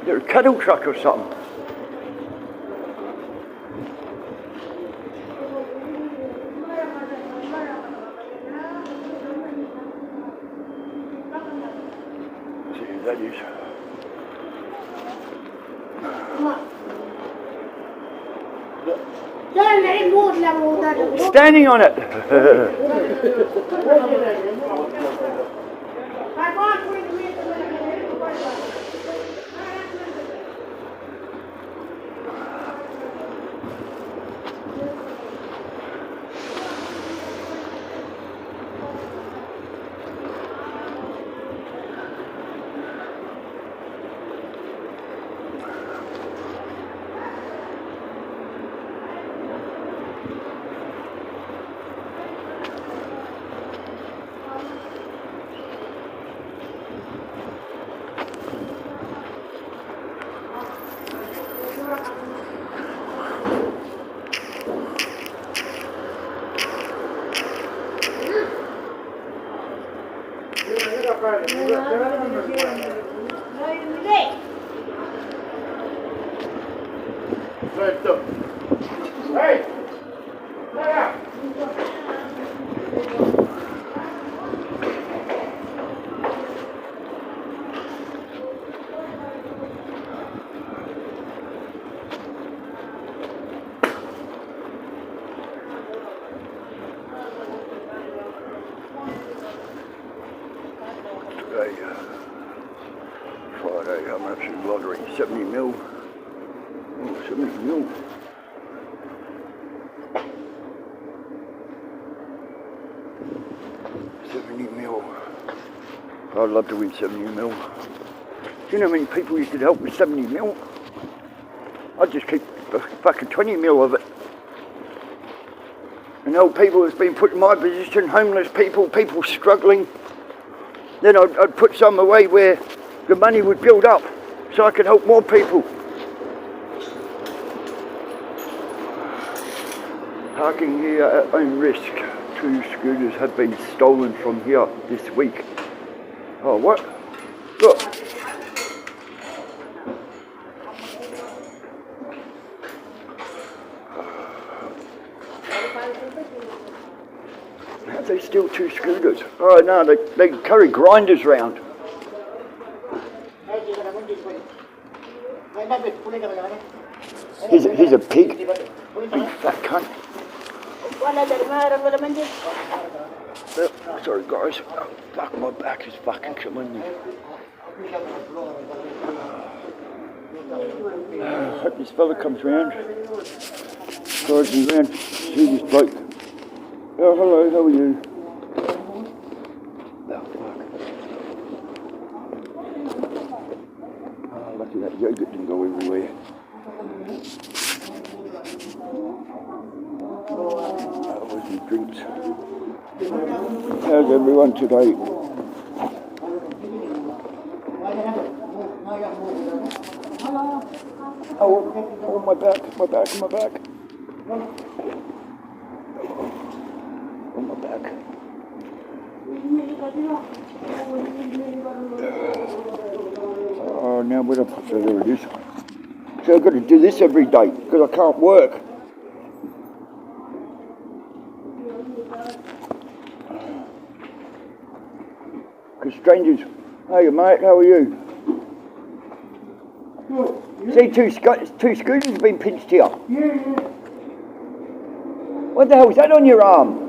They're a cattle truck or something. See who that is. Standing on it. Hey! Friday, I'm absolute lottery, 70 mil. Oh, 70 mil. I'd love to win 70 mil. Do you know how many people you could help with 70 mil? I'd just keep fucking 20 mil of it. And old people that's been put in my position, homeless people, people struggling. Then I'd put some away where the money would build up so I could help more people. Parking here at own risk. 2 scooters have been stolen from here this week. Oh, what? Look. How'd they steal 2 scooters? Oh, no, they carry grinders round. He's a pig. Big fat cunt. Oh, sorry guys, oh, fuck, my back is fucking killing me. Hope this fella comes round. Drives me round, see this bloke. Oh, hello, how are you? Oh, fuck. Oh, lucky that yogurt didn't go everywhere. Oh, where's my drinks? How's everyone today? Oh, my back. Oh, my back. Oh, now where the fuck, so there it is. So I've got to do this every day because I can't work. Because strangers, hey mate, how are you? See, two scooters have been pinched here. Yeah. What the hell is that on your arm?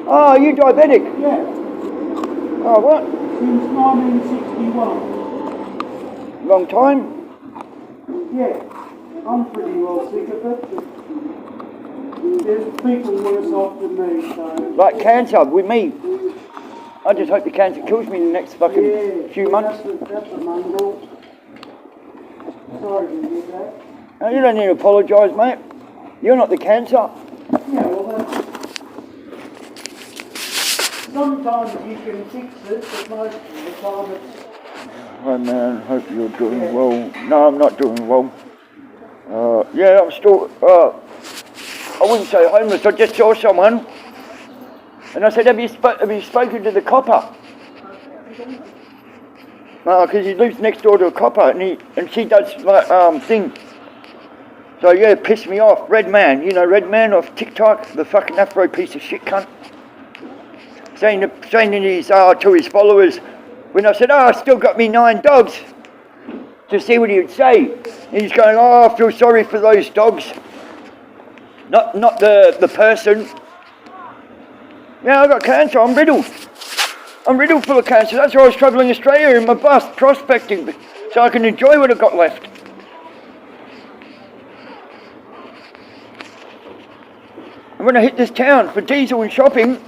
Oh, are you diabetic? Yeah. Oh, what? Since 1961. Long time? Yeah. I'm pretty well sick of it. There's people worse off than me, so... Like cancer, with me. I just hope the cancer kills me in the next fucking few months. That's a mongrel. Sorry to hear that. No, you don't need to apologise, mate. You're not the cancer. Yeah, well, sometimes you can fix it, but most of the time it's... Hi man, hope you're doing well. No, I'm not doing well. Yeah, I'm still... I wouldn't say homeless, I just saw someone. And I said, have you spoken to the copper? Because he lives next door to a copper, and she does like thing. So yeah, it pissed me off. Red Man, you know Red Man off TikTok, the fucking Afro piece of shit cunt. Saying in his to his followers, when I said, I still got me 9 dogs, to see what he would say. And he's going, I feel sorry for those dogs. Not the person. Yeah, I got cancer, I'm riddled. I'm riddled full of cancer. That's why I was travelling Australia in my bus, prospecting, so I can enjoy what I've got left. And when I hit this town for diesel and shopping,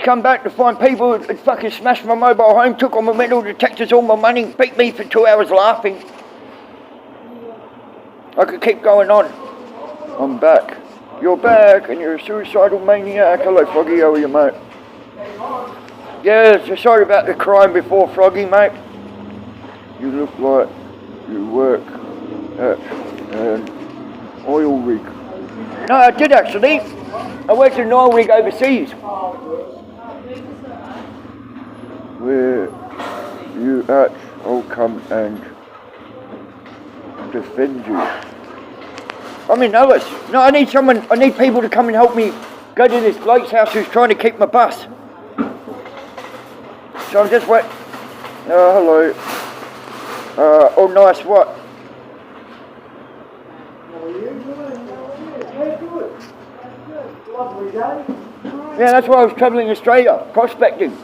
come back to find people who'd fucking smashed my mobile home, took all my metal detectors, all my money, beat me for 2 hours laughing. I could keep going on. I'm back. You're back, and you're a suicidal maniac. Hello, Froggy, how are you, mate? Yeah, so sorry about the crime before, Froggy, mate. You look like you work at an oil rig. No, I did actually. I worked at an oil rig overseas. Where you at? I'll come and defend you. I'm in Alice. No, I need people to come and help me go to this bloke's house who's trying to keep my bus. So I'm just wait. Hello. Oh, nice, what? Lovely day. Yeah, that's why I was travelling Australia, prospecting.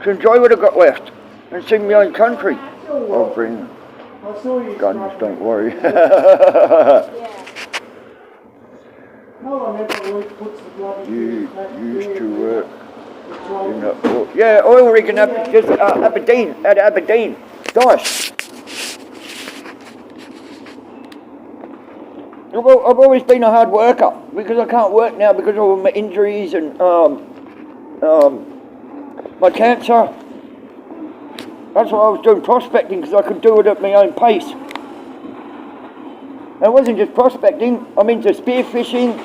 To enjoy what I've got left and see my own country. I'll bring guns, don't worry. You used to work in the oil rig in Aberdeen, at Aberdeen. Nice. I've always been a hard worker because I can't work now because of all my injuries and my cancer. That's why I was doing prospecting, because I could do it at my own pace. And it wasn't just prospecting, I'm into spearfishing,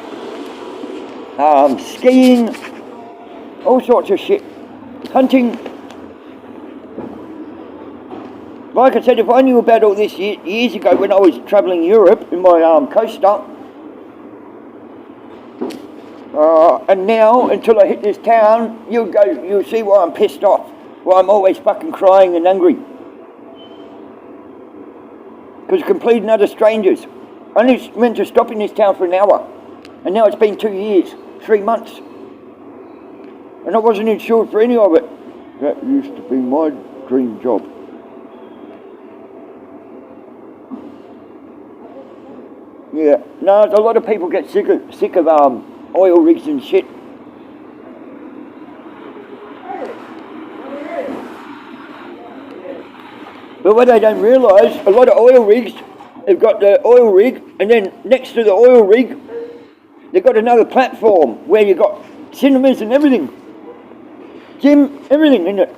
skiing, all sorts of shit. Hunting. Like I said, if I knew about all this years ago when I was travelling Europe in my coaster, and now, until I hit this town, you'll see why I'm pissed off. Why I'm always fucking crying and angry. Because complete and utter strangers. I only meant to stop in this town for an hour. And now it's been 2 years, 3 months. And I wasn't insured for any of it. That used to be my dream job. Yeah, no, a lot of people get sick of oil rigs and shit. But what they don't realise, a lot of oil rigs have got the oil rig, and then next to the oil rig, they've got another platform where you've got cinemas and everything. Gym, everything in it.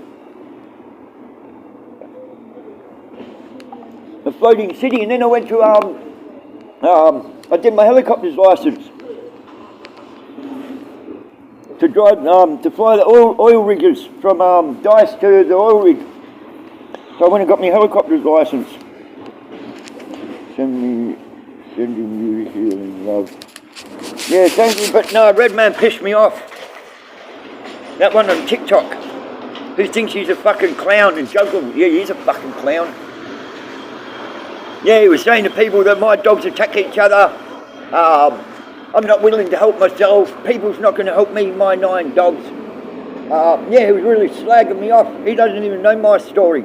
A floating city, and then I went to, I did my helicopter's licence to drive, to fly the oil riggers from Dice to the oil rig. So I went and got my helicopter's licence. Sending you healing love. Yeah, thank you, but no, Red Man pissed me off. That one on TikTok, who thinks he's a fucking clown and juggle. Yeah, he's a fucking clown. Yeah, he was saying to people that my dogs attack each other. I'm not willing to help myself. People's not going to help me, my 9 dogs. Yeah, he was really slagging me off. He doesn't even know my story.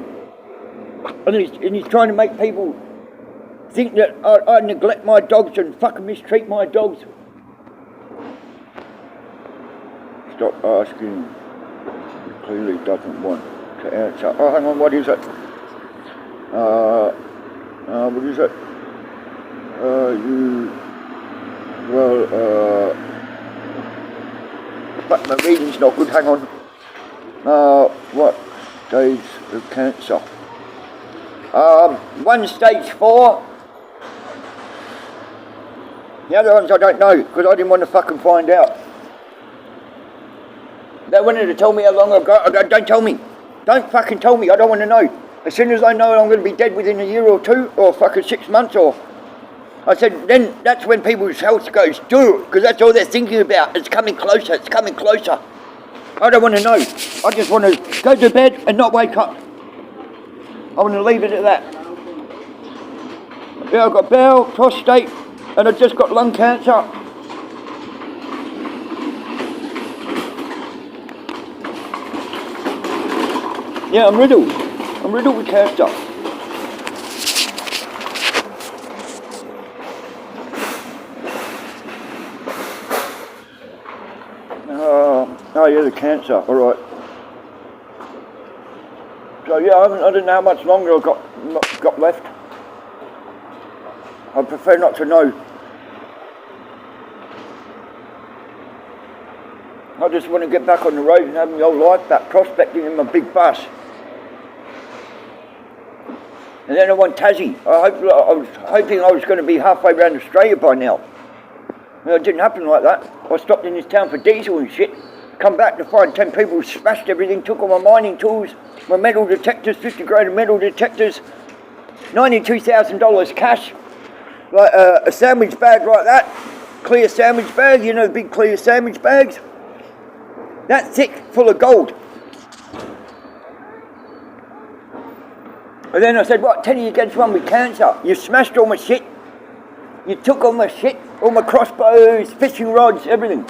And he's trying to make people think that I neglect my dogs and fucking mistreat my dogs. Stop asking. He clearly doesn't want to answer. Oh, hang on, what is it? What is it? But my reading's not good, hang on. What stage of cancer? 1 stage 4. The other ones I don't know, because I didn't want to fucking find out. They wanted to tell me how long I've got. Don't tell me. Don't fucking tell me. I don't want to know. As soon as I know I'm going to be dead within a year or two, or fucking 6 months, or... I said, then that's when people's health goes, do it, because that's all they're thinking about. It's coming closer, it's coming closer. I don't want to know. I just want to go to bed and not wake up. I want to leave it at that. Yeah, I've got bowel, prostate, and I've just got lung cancer. Yeah, I'm riddled. I'm riddled with cancer. Oh yeah, the cancer, alright. So yeah, I don't know how much longer I've got left. I prefer not to know. I just want to get back on the road and have my old life back, prospecting in my big bus. And then I want Tassie. I was hoping I was going to be halfway around Australia by now. It didn't happen like that. I stopped in this town for diesel and shit. Come back to find 10 people smashed everything, took all my mining tools, my metal detectors, 50 grand of metal detectors, $92,000 cash, like a sandwich bag like that, clear sandwich bag, you know, the big clear sandwich bags, that thick, full of gold. And then I said, what, 10 of you against one with cancer? You smashed all my shit, you took all my shit, all my crossbows, fishing rods, everything.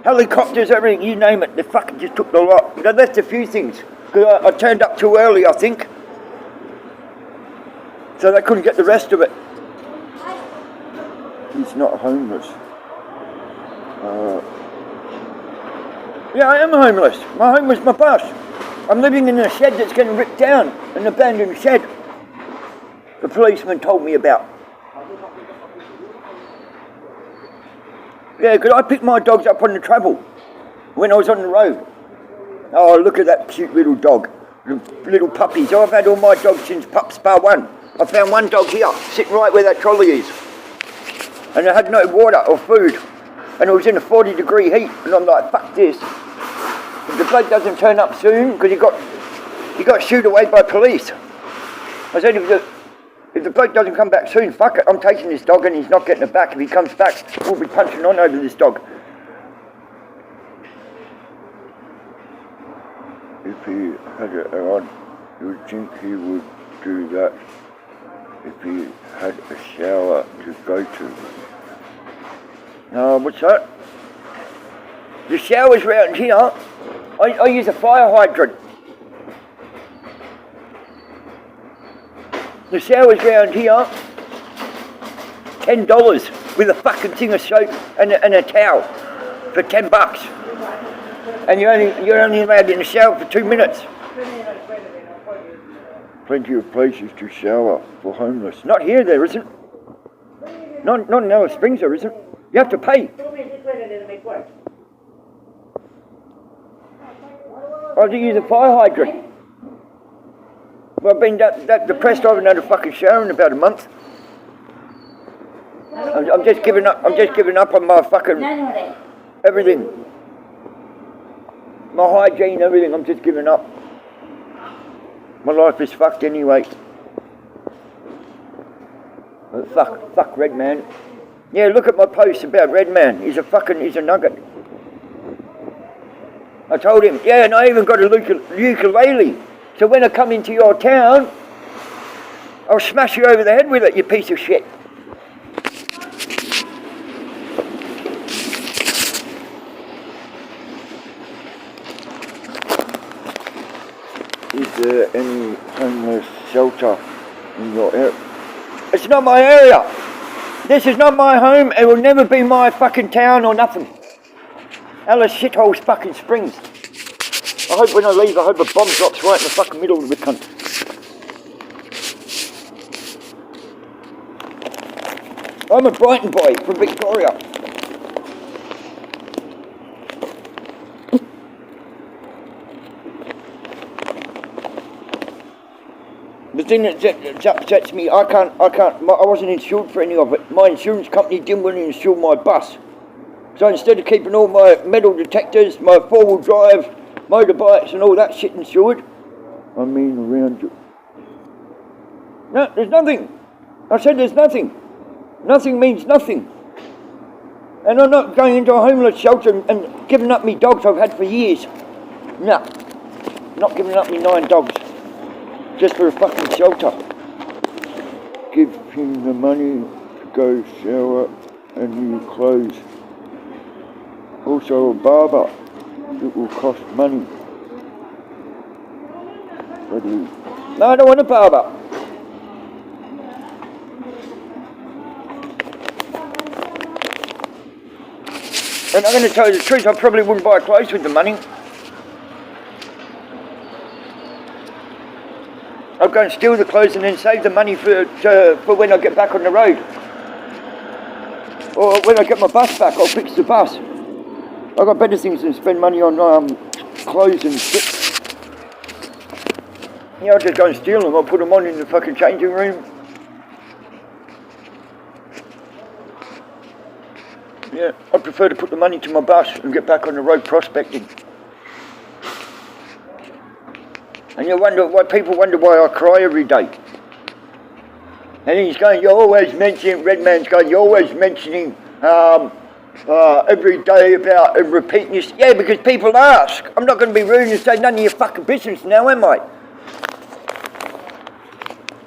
Helicopters, everything, you name it, they fucking just took the lot. They left a few things, because I turned up too early, I think. So they couldn't get the rest of it. He's not homeless. Yeah, I am homeless. My home was my bus. I'm living in a shed that's getting ripped down, an abandoned shed. The policeman told me about. Yeah, because I picked my dogs up on the travel when I was on the road. Oh, look at that cute little dog. Little puppies. I've had all my dogs since pups bar one. I found one dog here, sitting right where that trolley is. And I had no water or food. And it was in a 40-degree heat. And I'm like, fuck this. If the bloke doesn't turn up soon, because he got shooed away by police. I said, if the bloke doesn't come back soon, fuck it, I'm taking this dog and he's not getting it back. If he comes back, we'll be punching on over this dog. If he had it on, you would think he would do that if he had a shower to go to. What's that? The shower's round here. I use a fire hydrant. The shower's round here, $10 with a fucking thing of soap and a towel for $10. And you're only allowed in the shower for 2 minutes. Plenty of places to shower for homeless. Not here, there isn't. Not in Alice Springs, there isn't. You have to pay. I have to use a fire hydrant. Well, I've been that depressed. I haven't had a fucking shower in about a month. I'm just giving up. I'm just giving up on my fucking everything. My hygiene, everything. I'm just giving up. My life is fucked anyway. Fuck Redman. Yeah, look at my post about Redman. He's a nugget. I told him, yeah, and I even got a ukulele. So when I come into your town, I'll smash you over the head with it, you piece of shit. Is there any homeless shelter in your area? It's not my area. This is not my home. It will never be my fucking town or nothing. Alice shithole's fucking Springs. I hope when I leave, I hope a bomb drops right in the fucking middle of the cunt. I'm a Brighton boy from Victoria. The thing that upsets me, I wasn't insured for any of it. My insurance company didn't want to insure my bus. So instead of keeping all my metal detectors, my four-wheel drive, motorbikes and all that shit insured, around you. No, there's nothing. I said there's nothing. Nothing means nothing. And I'm not going into a homeless shelter and giving up me dogs I've had for years. No. Not giving up me 9 dogs. Just for a fucking shelter. Give him the money to go shower and new clothes. Also a barber. It will cost money. No, I don't want a barber. And I'm going to tell you the truth, I probably wouldn't buy clothes with the money. I'll go and steal the clothes and then save the money for when I get back on the road. Or when I get my bus back, I'll fix the bus. I've got better things than spend money on clothes and shit. Yeah, I'll just go and steal them. I'll put them on in the fucking changing room. Yeah, I prefer to put the money to my bus and get back on the road prospecting. And you wonder why people wonder why I cry every day. And he's going, you're always mentioning, Redman's going, you're always mentioning every day about repeating this. Yeah, because people ask. I'm not going to be rude and say none of your fucking business now, am I?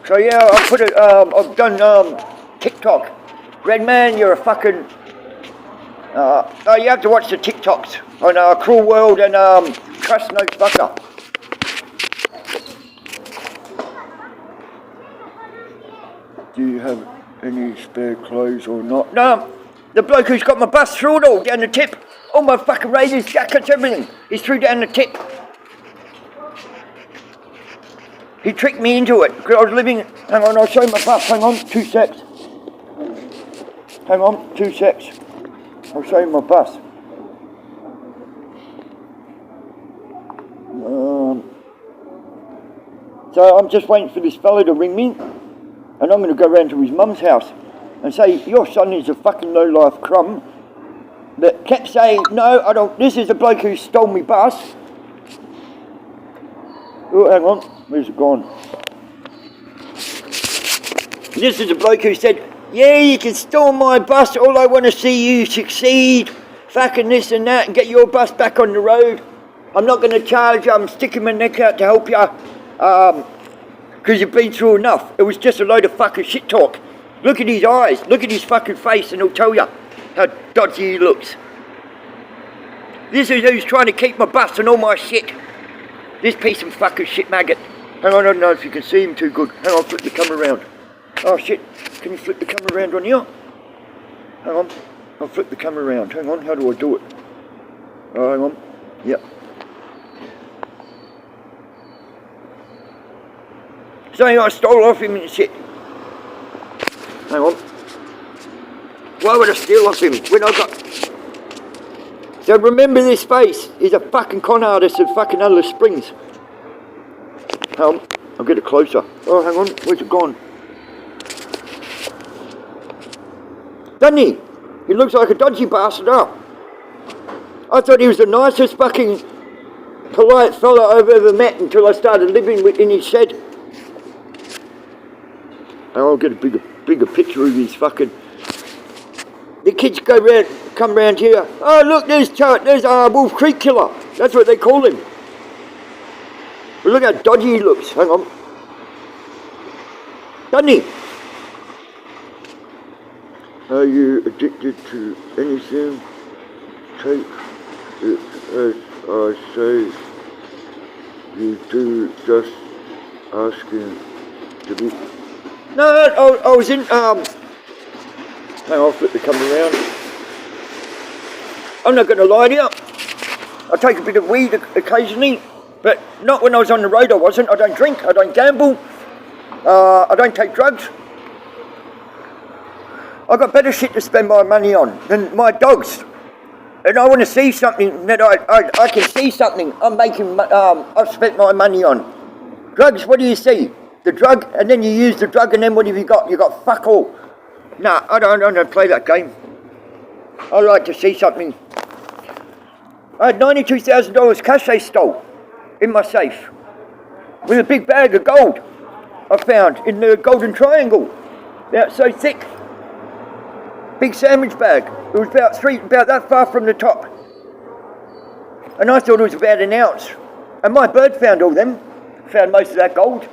So yeah, I've done TikTok. Redman, you're a fucking... you have to watch the TikToks on Cruel World and Trust No Fucker. Do you have any spare clothes or not? No, the bloke who's got my bus threw it all down the tip. All my fucking razors, jackets, everything. He threw down the tip. He tricked me into it because I was living... Hang on, I'll show you my bus. Hang on, 2 secs. Hang on, 2 secs. I'll show you my bus. So I'm just waiting for this fella to ring me. And I'm going to go round to his mum's house and say, your son is a fucking low-life crumb that kept saying, no, I don't, this is the bloke who stole me bus. Oh, hang on, where's it gone? This is the bloke who said, yeah, you can steal my bus, all I want to see you succeed, fucking this and that, and get your bus back on the road. I'm not going to charge you, I'm sticking my neck out to help you. Because you've been through enough. It was just a load of fucking shit talk. Look at his eyes, look at his fucking face, and he'll tell you how dodgy he looks. This is who's trying to keep my bus and all my shit. This piece of fucking shit maggot. Hang on, I don't know if you can see him too good. Hang on, I'll flip the camera around. Oh shit, can you flip the camera around on here? Hang on, I'll flip the camera around. Hang on, how do I do it? Oh, hang on, yep. So I stole off him and shit. Hang on. Why would I steal off him when I got... So remember this face. He's a fucking con artist at fucking Alice Springs. Hang on. I'll get it closer. Oh, hang on. Where's it gone? Doesn't he? He looks like a dodgy bastard up. I thought he was the nicest fucking polite fella I've ever met until I started living in his shed. I'll get a bigger picture of his fucking... The kids come round here. Oh look, there's Wolf Creek Killer. That's what they call him. But look how dodgy he looks. Hang on. Doesn't he? Are you addicted to anything? Take it as I say. You do, just asking to be... No, I was in, hang on, I'll flip the camera around. I'm not going to lie to you. I take a bit of weed occasionally, but not when I was on the road I wasn't. I don't drink, I don't gamble, I don't take drugs. I've got better shit to spend my money on than my dogs. And I want to see something that I can see something I've spent my money on. Drugs, what do you see? The drug, and then you use the drug, and then what have you got? You got fuck all. Nah, I don't play that game. I'd like to see something. I had $92,000 cash they stole in my safe with a big bag of gold I found in the Golden Triangle. That's so thick. Big sandwich bag. It was about that far from the top. And I thought it was about an ounce. And my bird found all them. Found most of that gold.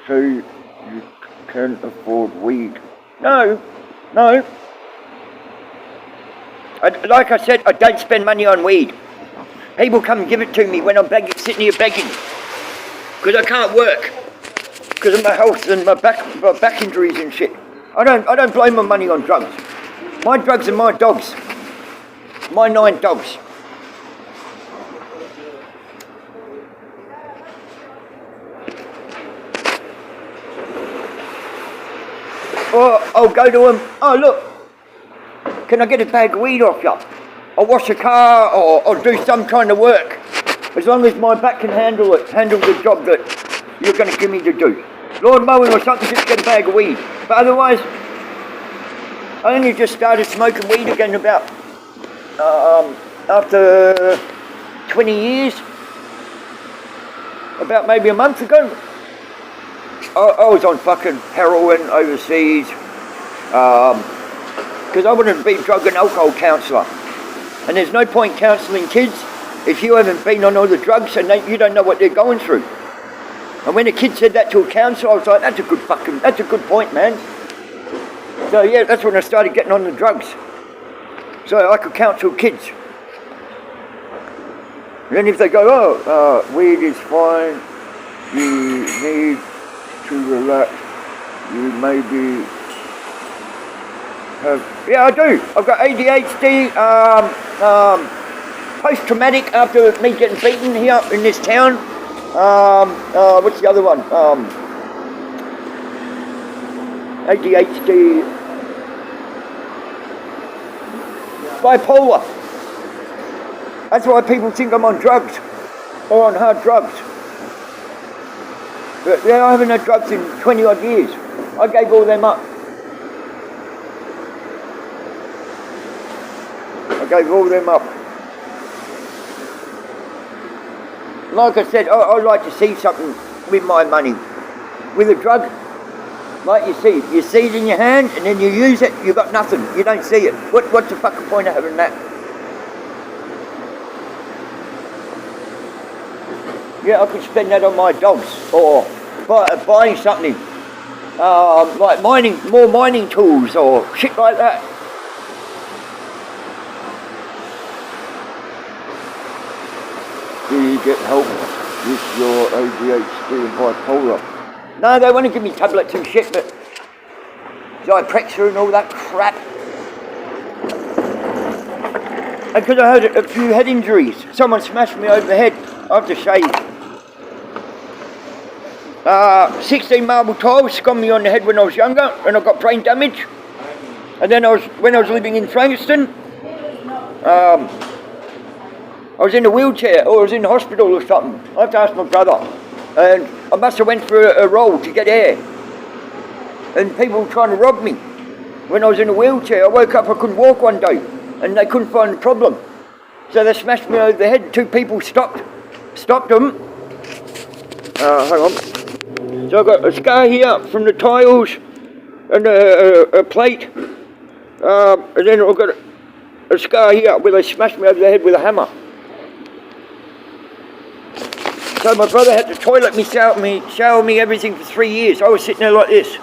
So you can afford weed? No. Like I said, I don't spend money on weed. People come and give it to me when I'm sitting here begging. Because I can't work. Because of my health and my back injuries and shit. I don't blow my money on drugs. My drugs are my dogs. My 9 dogs. Or I'll go to them, oh look, can I get a bag of weed off you? I'll wash a car or do some kind of work. As long as my back can handle the job that you're going to give me to do. Lawn mowing or something, just get a bag of weed. But otherwise, I only just started smoking weed again about, after 20 years. About maybe a month ago. I was on fucking heroin overseas. Because I wanted to be a drug and alcohol counsellor. And there's no point counselling kids if you haven't been on all the drugs and you don't know what they're going through. And when a kid said that to a counsellor, I was like, that's a good point, man. So yeah, that's when I started getting on the drugs. So I could counsel kids. And then if they go, weed is fine, you need to relax, you maybe have... Yeah, I do. I've got ADHD, post-traumatic after me getting beaten here in this town. What's the other one? ADHD, bipolar. That's why people think I'm on drugs, or on hard drugs. But yeah, I haven't had drugs in 20 odd years. I gave all them up. Like I said, I like to see something with my money. With a drug, like you see it in your hand and then you use it, you've got nothing. You don't see it. What's the fucking point of having that? Yeah, I could spend that on my dogs or buying something. Like more mining tools or shit like that. Do you get help with your ADHD and bipolar? No, they want to give me tablets and shit, but Zyprexa and all that crap. And because I had a few head injuries, someone smashed me over the head. I have to shave. 16 marble tiles scunned me on the head when I was younger, and I got brain damage. And then when I was living in Frankston, I was in a wheelchair, or I was in the hospital or something. I have to ask my brother. And I must have went for a roll to get air. And people were trying to rob me. When I was in a wheelchair, I woke up, I couldn't walk one day. And they couldn't find the problem. So they smashed me over the head. 2 people stopped them. Hang on. So I've got a scar here from the tiles and a plate. And then I've got a scar here where they smashed me over the head with a hammer. So my brother had to toilet me, shower me everything for 3 years. I was sitting there like this.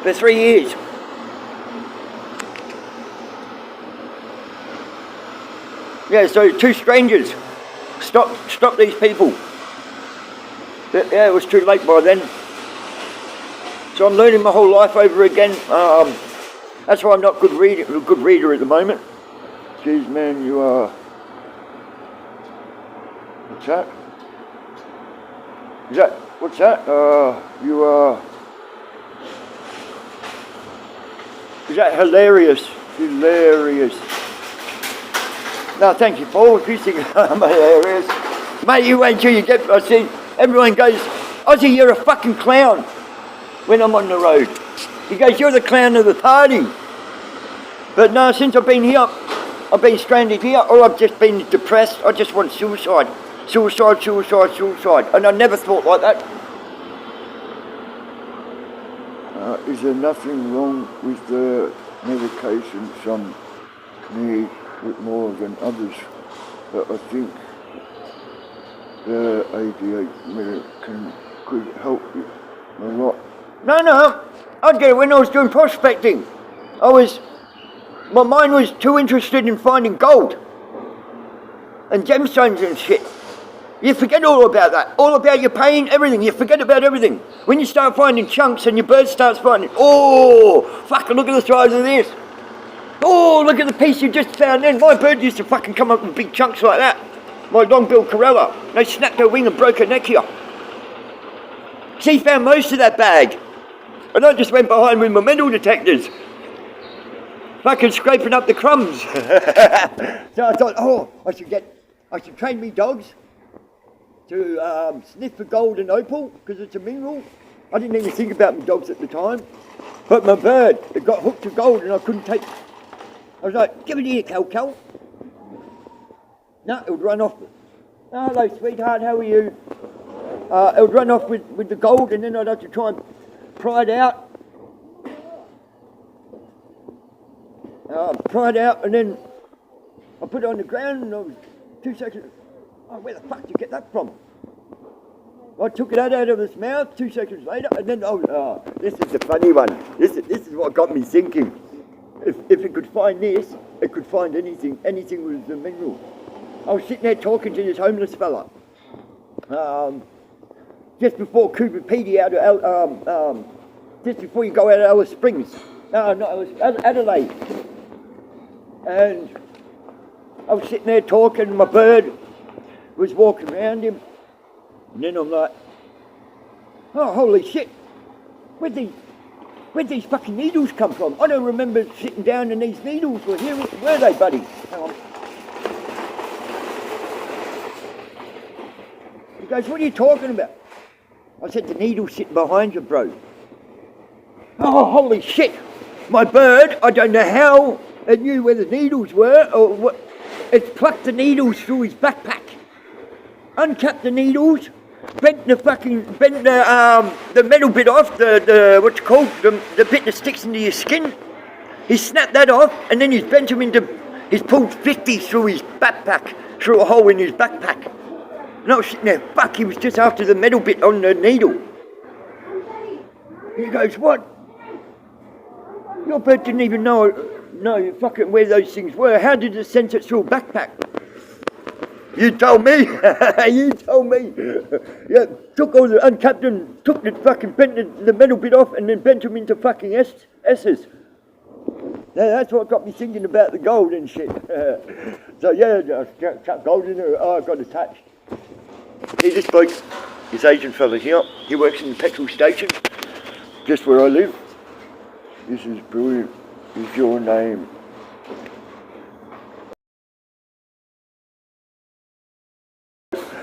For 3 years. Yeah, so 2 strangers stopped these people. But, yeah, it was too late by then. So I'm learning my whole life over again. That's why I'm not a good reader at the moment. Jeez, man, you are... What's that? What's that? You are... Is that hilarious? Hilarious. No, thank you, Paul. If you think I'm hilarious. Mate, you wait till you get... I see, everyone goes, Ozzy, you're a fucking clown. when I'm on the road. He goes, you're the clown of the party. But no, since I've been here, I've been stranded here, or I've just been depressed. I just want suicide. Suicide, suicide, suicide. And I never thought like that. Is there nothing wrong with the medication some need it more than others? But I think the 88 milligram could help you a lot. No, I get it when I was doing prospecting. My mind was too interested in finding gold and gemstones and shit. You forget all about that, all about your pain, everything. You forget about everything. When you start finding chunks and your bird starts finding, oh, fucking look at the size of this. Oh, look at the piece you just found then. My bird used to fucking come up with big chunks like that. My long-billed Corella. They snapped her wing and broke her neck here. She found most of that bag. And I just went behind with my metal detectors. Fucking scraping up the crumbs. So I thought, I should train me dogs to sniff for gold and opal, because it's a mineral. I didn't even think about my dogs at the time. But my bird, it got hooked to gold and I couldn't take. I was like, give it here, Cal. No, it would run off. Oh, hello, sweetheart, how are you? It would run off with the gold, and then I'd have to try and pry it out. And then I put it on the ground, and I was 2 seconds. Oh, where the fuck did you get that from? I took it out of his mouth 2 seconds later, and then, this is the funny one. This is what got me thinking. If it could find this, it could find anything. Anything was a mineral. I was sitting there talking to this homeless fella. Just before Cooper Pedy just before you go out of Alice Springs. No, not Alice, Adelaide. And I was sitting there talking, my bird was walking around him. And then I'm like, oh, holy shit, where'd these fucking needles come from? I don't remember sitting down and these needles were here. Where are they, buddy? Hang on. He goes, what are you talking about? I said, the needle's sitting behind you, bro. Oh, holy shit. My bird, I don't know how it knew where the needles were or what. It's plucked the needles through his backpack, uncapped the needles, bent the metal bit off, the what's it called, the bit that sticks into your skin. He snapped that off, and then he's pulled 50 through his backpack, through a hole in his backpack. And I was sitting there, fuck, he was just after the metal bit on the needle. He goes, what? Your bird didn't even know fucking where those things were. How did it sense it through a backpack? You told me. You told me. Yeah, took all the uncapped and took the fucking, bent the metal bit off and then bent them into fucking S's. Yeah, that's what got me thinking about the gold and shit. So yeah, I chucked gold in there. Oh, I got attached. See this bloke, this Asian fella here, he works in the petrol station, just where I live. This is brilliant. Is your name?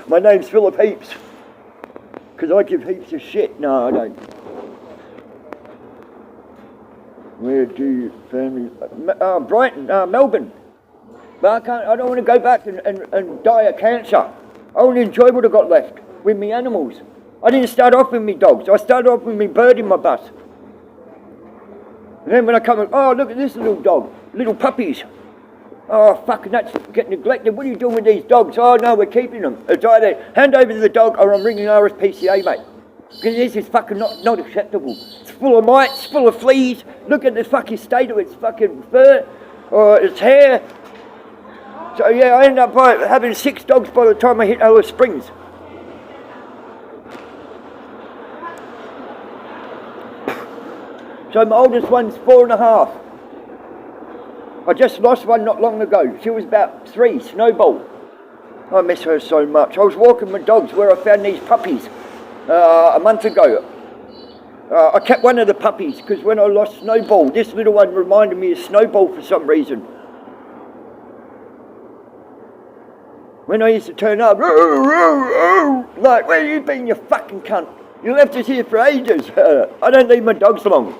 My name's Philip Heaps, because I give heaps of shit. No, I don't. Where do you family? Brighton, Melbourne. But I don't want to go back and die of cancer. I want to enjoy what I've got left with me animals. I didn't start off with me dogs. I started off with me bird in my bus. And then when I come in, oh, look at this little dog, little puppies. Oh, fucking that's getting neglected. What are you doing with these dogs? Oh, no, we're keeping them. It's either hand over the dog or I'm ringing RSPCA, mate. Because this is fucking not acceptable. It's full of mites, full of fleas. Look at the fucking state of its fucking fur or its hair. So yeah, I ended up having 6 dogs by the time I hit Alice Springs. So my oldest one's 4.5. I just lost one not long ago. She was about 3, Snowball. I miss her so much. I was walking my dogs where I found these puppies a month ago. I kept one of the puppies because when I lost Snowball, this little one reminded me of Snowball for some reason. When I used to turn up, like, where you been, you fucking cunt? You left us here for ages. I don't leave my dogs long.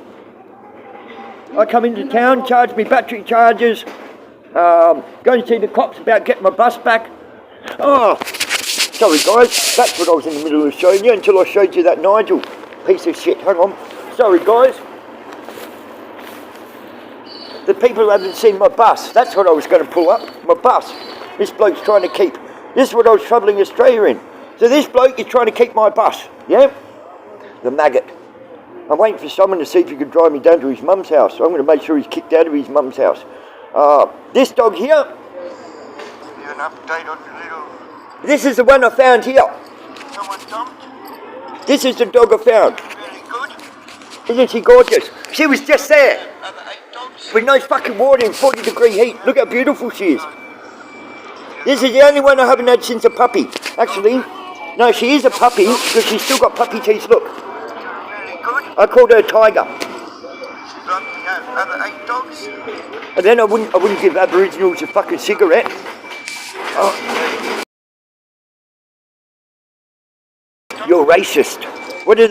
I come into town, charge me battery charges, go and see the cops about getting my bus back. Oh, sorry guys, that's what I was in the middle of showing you until I showed you that Nigel piece of shit. Hang on. Sorry guys. The people who haven't seen my bus, that's what I was going to pull up, my bus. This bloke's trying to keep, this is what I was travelling Australia in. So this bloke is trying to keep my bus, yeah? The maggot. I'm waiting for someone to see if he can drive me down to his mum's house. So I'm going to make sure he's kicked out of his mum's house. This dog here. An update on the little... This is the one I found here. Someone dumped? This is the dog I found. Very good. Isn't she gorgeous? She was just there. Other 8 dogs? With no fucking water in 40-degree heat. Look how beautiful she is. This is the only one I haven't had since a puppy. Actually, no, she is a puppy because she's still got puppy teeth. Look. Very good. I called her Tiger. Other 8 dogs? And then I wouldn't give Aboriginals a fucking cigarette. Oh. You're racist. What do?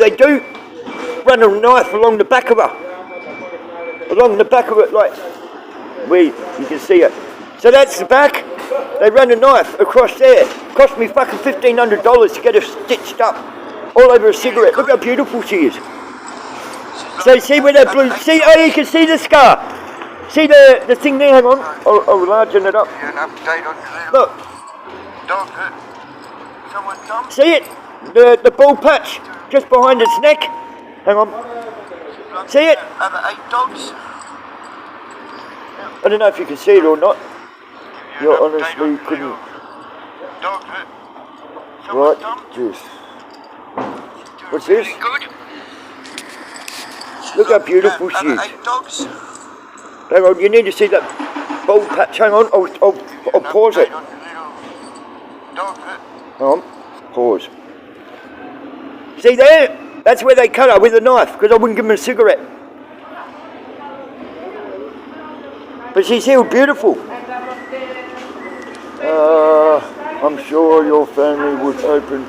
Run a knife along the back of her. Along the back of it, like you can see it. So that's the back. They run a knife across there. Cost me fucking $1,500 to get her stitched up all over a cigarette. Look how beautiful she is. So see where that blue, see, oh you can see the scar. See the thing there, hang on, I'll largen it up. An update on the little... Look, Dog hurt. Someone dumped? see it? The bald patch just behind its neck. Hang on. See it? Other 8 dogs? I don't know if you can see it or not. You honestly couldn't. Dog hurt. Someone Right, dumped? this. What's this? Very good. Look how beautiful she is. Other 8 dogs? Hang on, you need to see that bald patch. Hang on, I'll pause it. Update on the little dog hurt. Hang on, pause. See there? That's where they cut her with a knife because I wouldn't give them a cigarette. But she's still beautiful. I'm sure your family would open.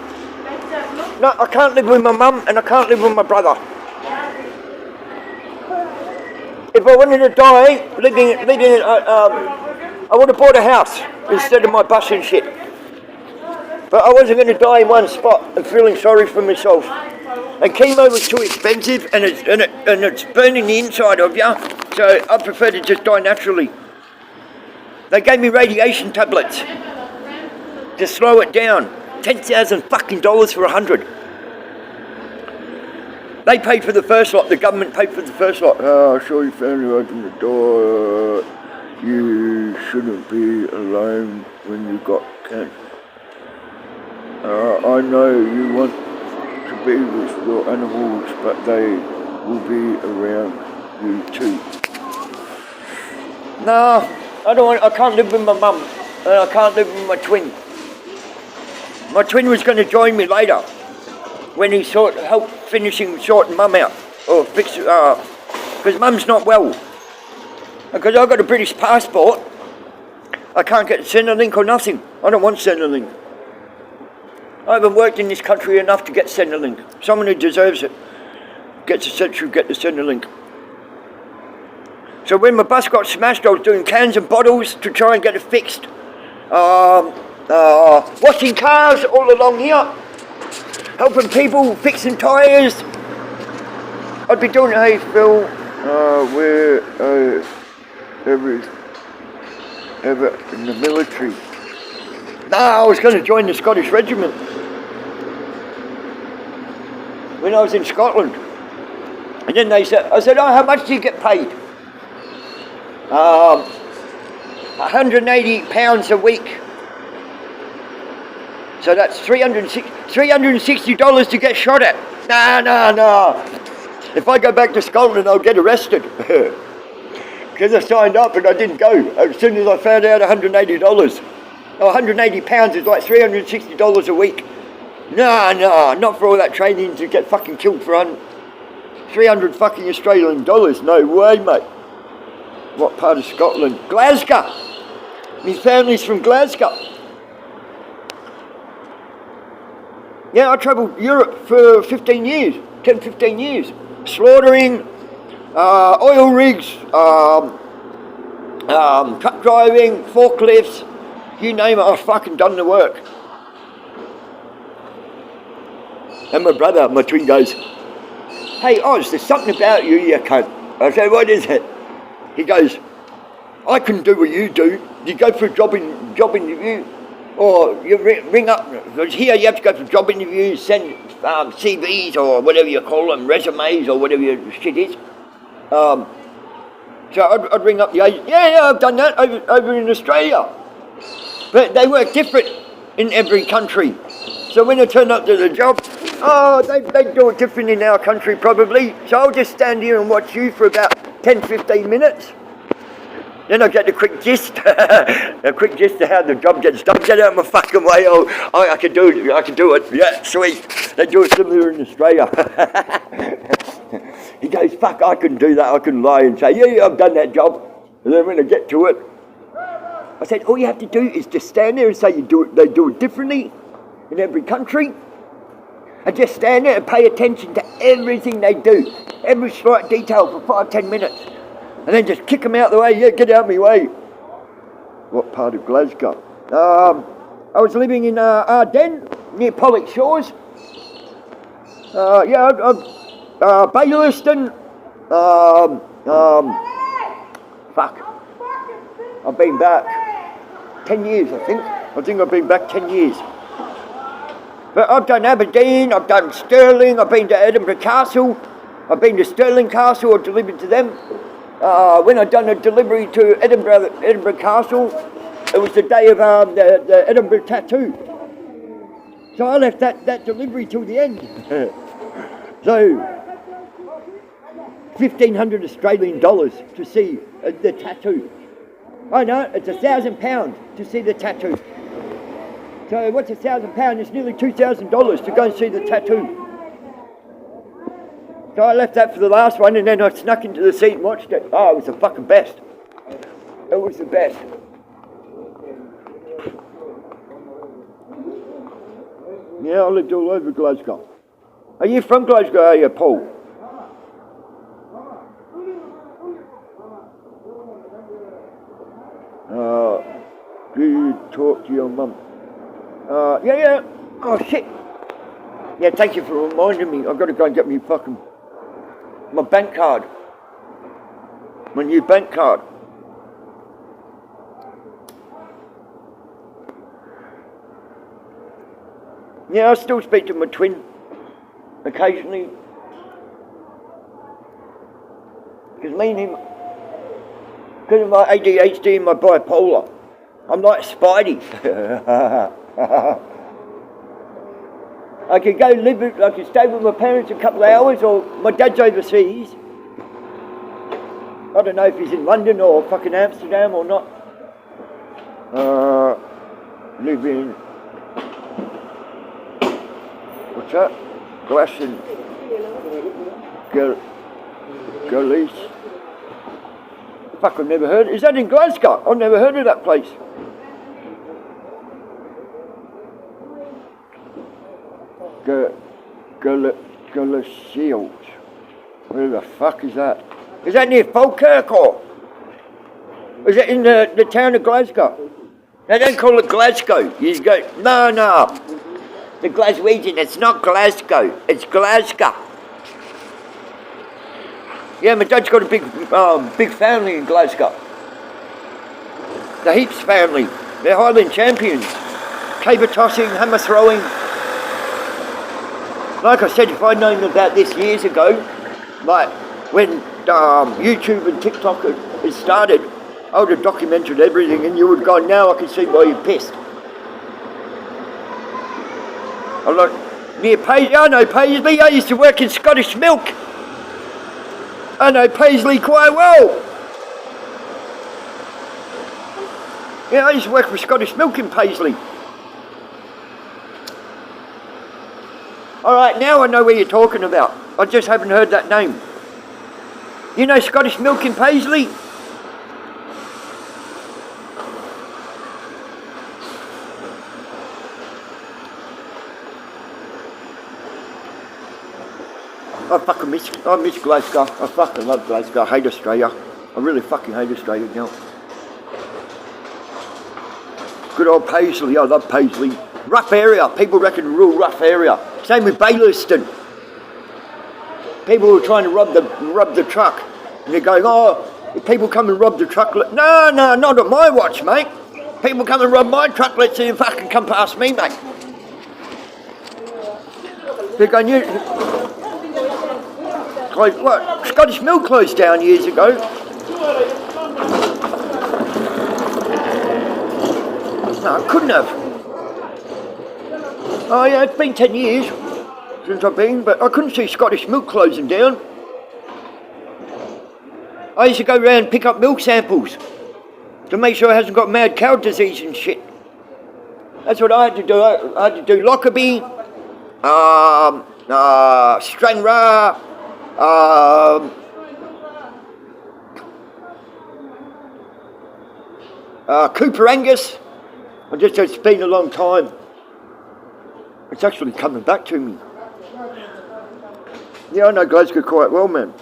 No, I can't live with my mum and I can't live with my brother. If I wanted to die, I would have bought a house instead of my bus and shit. But I wasn't going to die in one spot and feeling sorry for myself. And chemo was too expensive and it's burning the inside of you, so I prefer to just die naturally. They gave me radiation tablets to slow it down. $10,000 fucking dollars for 100. They paid for the first lot, the government paid for the first lot. I'm sure your family opened the door. You shouldn't be alone when you got cancer. I know you want to be with your animals, but they will be around you too. No, I can't live with my mum, and I can't live with my twin. My twin was going to join me later, when he helped finishing sorting mum out, or fix because mum's not well. Because I've got a British passport, I can't get Centrelink or nothing. I don't want Centrelink. I haven't worked in this country enough to get Centrelink. Someone who deserves it get the Centrelink. So when my bus got smashed, I was doing cans and bottles to try and get it fixed. Washing cars all along here, helping people, fixing tyres. I'd be doing, hey Phil, We're ever in the military. I was going to join the Scottish Regiment when I was in Scotland. And then I said, oh, how much do you get paid? £180 a week. So that's $360 to get shot at. No. If I go back to Scotland, I'll get arrested. Because I signed up and I didn't go. As soon as I found out $180. Oh, £180 is like $360 a week. No, not for all that training to get fucking killed for 300 fucking Australian dollars. No way, mate. What part of Scotland? Glasgow. My family's from Glasgow. Yeah, I travelled Europe for 15 years, 10, 15 years. Slaughtering, oil rigs, truck driving, forklifts, you name it, I've fucking done the work. And my brother, my twin, goes, "Hey Oz, there's something about you, you cunt." I said, "What is it?" He goes, "I can do what you do. You go for a job interview, or you ring up, because here you have to go for job interviews, send CVs or whatever you call them, resumes or whatever your shit is. So I'd ring up the agent. Yeah, I've done that over in Australia. But they work different in every country. So when I turn up to the job, they do it different in our country probably. So I'll just stand here and watch you for about 10, 15 minutes. Then I get a quick gist of how the job gets done. Get out of my fucking way. I can do it. Yeah, sweet. They do it similar in Australia. He goes, "Fuck, I can do that. I can lie and say, yeah, I've done that job." And then when I get to it, I said, all you have to do is just stand there and say they do it differently in every country. And just stand there and pay attention to everything they do. Every slight detail for 5, 10 minutes. And then just kick them out the way. Yeah, get out of my way. What part of Glasgow? I was living in Ardennes, near Pollock Shores. Bayleston. I've been back 10 years, I think. I think I've been back 10 years. But I've done Aberdeen, I've done Stirling, I've been to Edinburgh Castle. I've been to Stirling Castle, I delivered to them. When I'd done a delivery to Edinburgh Castle, it was the day of the Edinburgh tattoo. So I left that delivery till the end. So, 1,500 Australian dollars to see the tattoo. I know, it's £1,000 to see the tattoo. So what's £1,000? It's nearly $2,000 to go and see the tattoo. So I left that for the last one, and then I snuck into the seat and watched it. Oh, it was the fucking best. It was the best. Yeah, I lived all over Glasgow. Are you from Glasgow, are you, Paul? Do you talk to your mum? Yeah. Oh, shit. Yeah, thank you for reminding me. I've got to go and get my bank card. My new bank card. Yeah, I still speak to my twin occasionally. Because me and him, because of my ADHD and my bipolar, I'm like Spidey. I could I could stay with my parents a couple of hours, or my dad's overseas. I don't know if he's in London or fucking Amsterdam or not. Live in, what's that? Glasson, Galice. Fuck, I've never heard. Is that in Glasgow? I've never heard of that place. Galashiels. Where the fuck is that? Is that near Falkirk or? Is it in the town of Glasgow? They don't call it Glasgow. You go, no. The Glaswegian, it's not Glasgow, it's Glasgow. Yeah, my dad's got a big family in Glasgow. The Heaps family. They're Highland champions. Caber tossing, hammer throwing. Like I said, if I'd known about this years ago, like when YouTube and TikTok had started, I would have documented everything, and you would go, now I can see why you're pissed. I'm like, near Paisley, I know Paisley, I used to work in Scottish Milk. I know Paisley quite well. Yeah, I used to work for Scottish Milk in Paisley. Alright, now I know where you're talking about. I just haven't heard that name. You know Scottish Milk in Paisley? I miss Glasgow. I fucking love Glasgow. I hate Australia. I really fucking hate Australia now. Good old Paisley. I love Paisley. Rough area. People reckon real rough area. Same with Bayleston. People were trying to rob the truck, and they're going, oh, if people come and rob the truck. No, not at my watch, mate. People come and rob my truck. Let's see if fucking come past me, mate. They're going, you. What? Scottish Mill closed down years ago. No, I couldn't have. Oh yeah, it's been 10 years since I've been, but I couldn't see Scottish Milk closing down. I used to go around and pick up milk samples to make sure it hasn't got mad cow disease and shit. That's what I had to do. I had to do Lockerbie, Stranraer, Cooper Angus. It's been a long time. It's actually coming back to me. Yeah, I know Glasgow quite well, man.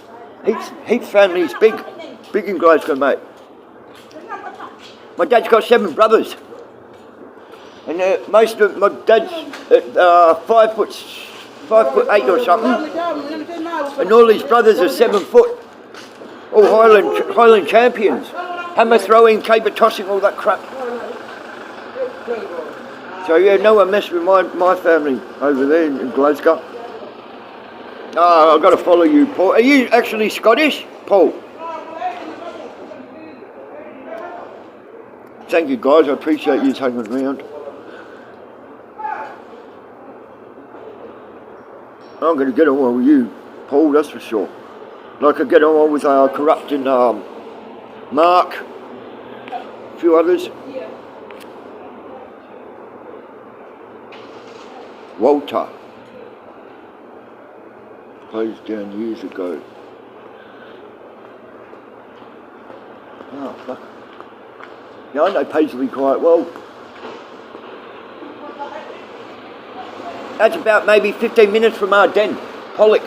Heaps family's big in Glasgow, mate. My dad's got 7 brothers, and most of my dad's 5'8" or something, and all his brothers are 7 foot, all Highland champions, hammer throwing, caber tossing, all that crap. So yeah, no one messed with my family over there in Glasgow. Oh, I've got to follow you, Paul. Are you actually Scottish, Paul? Thank you, guys. I appreciate you hanging around. I'm going to get on well with you, Paul, that's for sure. Like I get on well with corrupting Mark, a few others. Walter. Closed down years ago. Oh, fuck. Yeah, I know Paisley quite well. That's about maybe 15 minutes from our den, Pollock.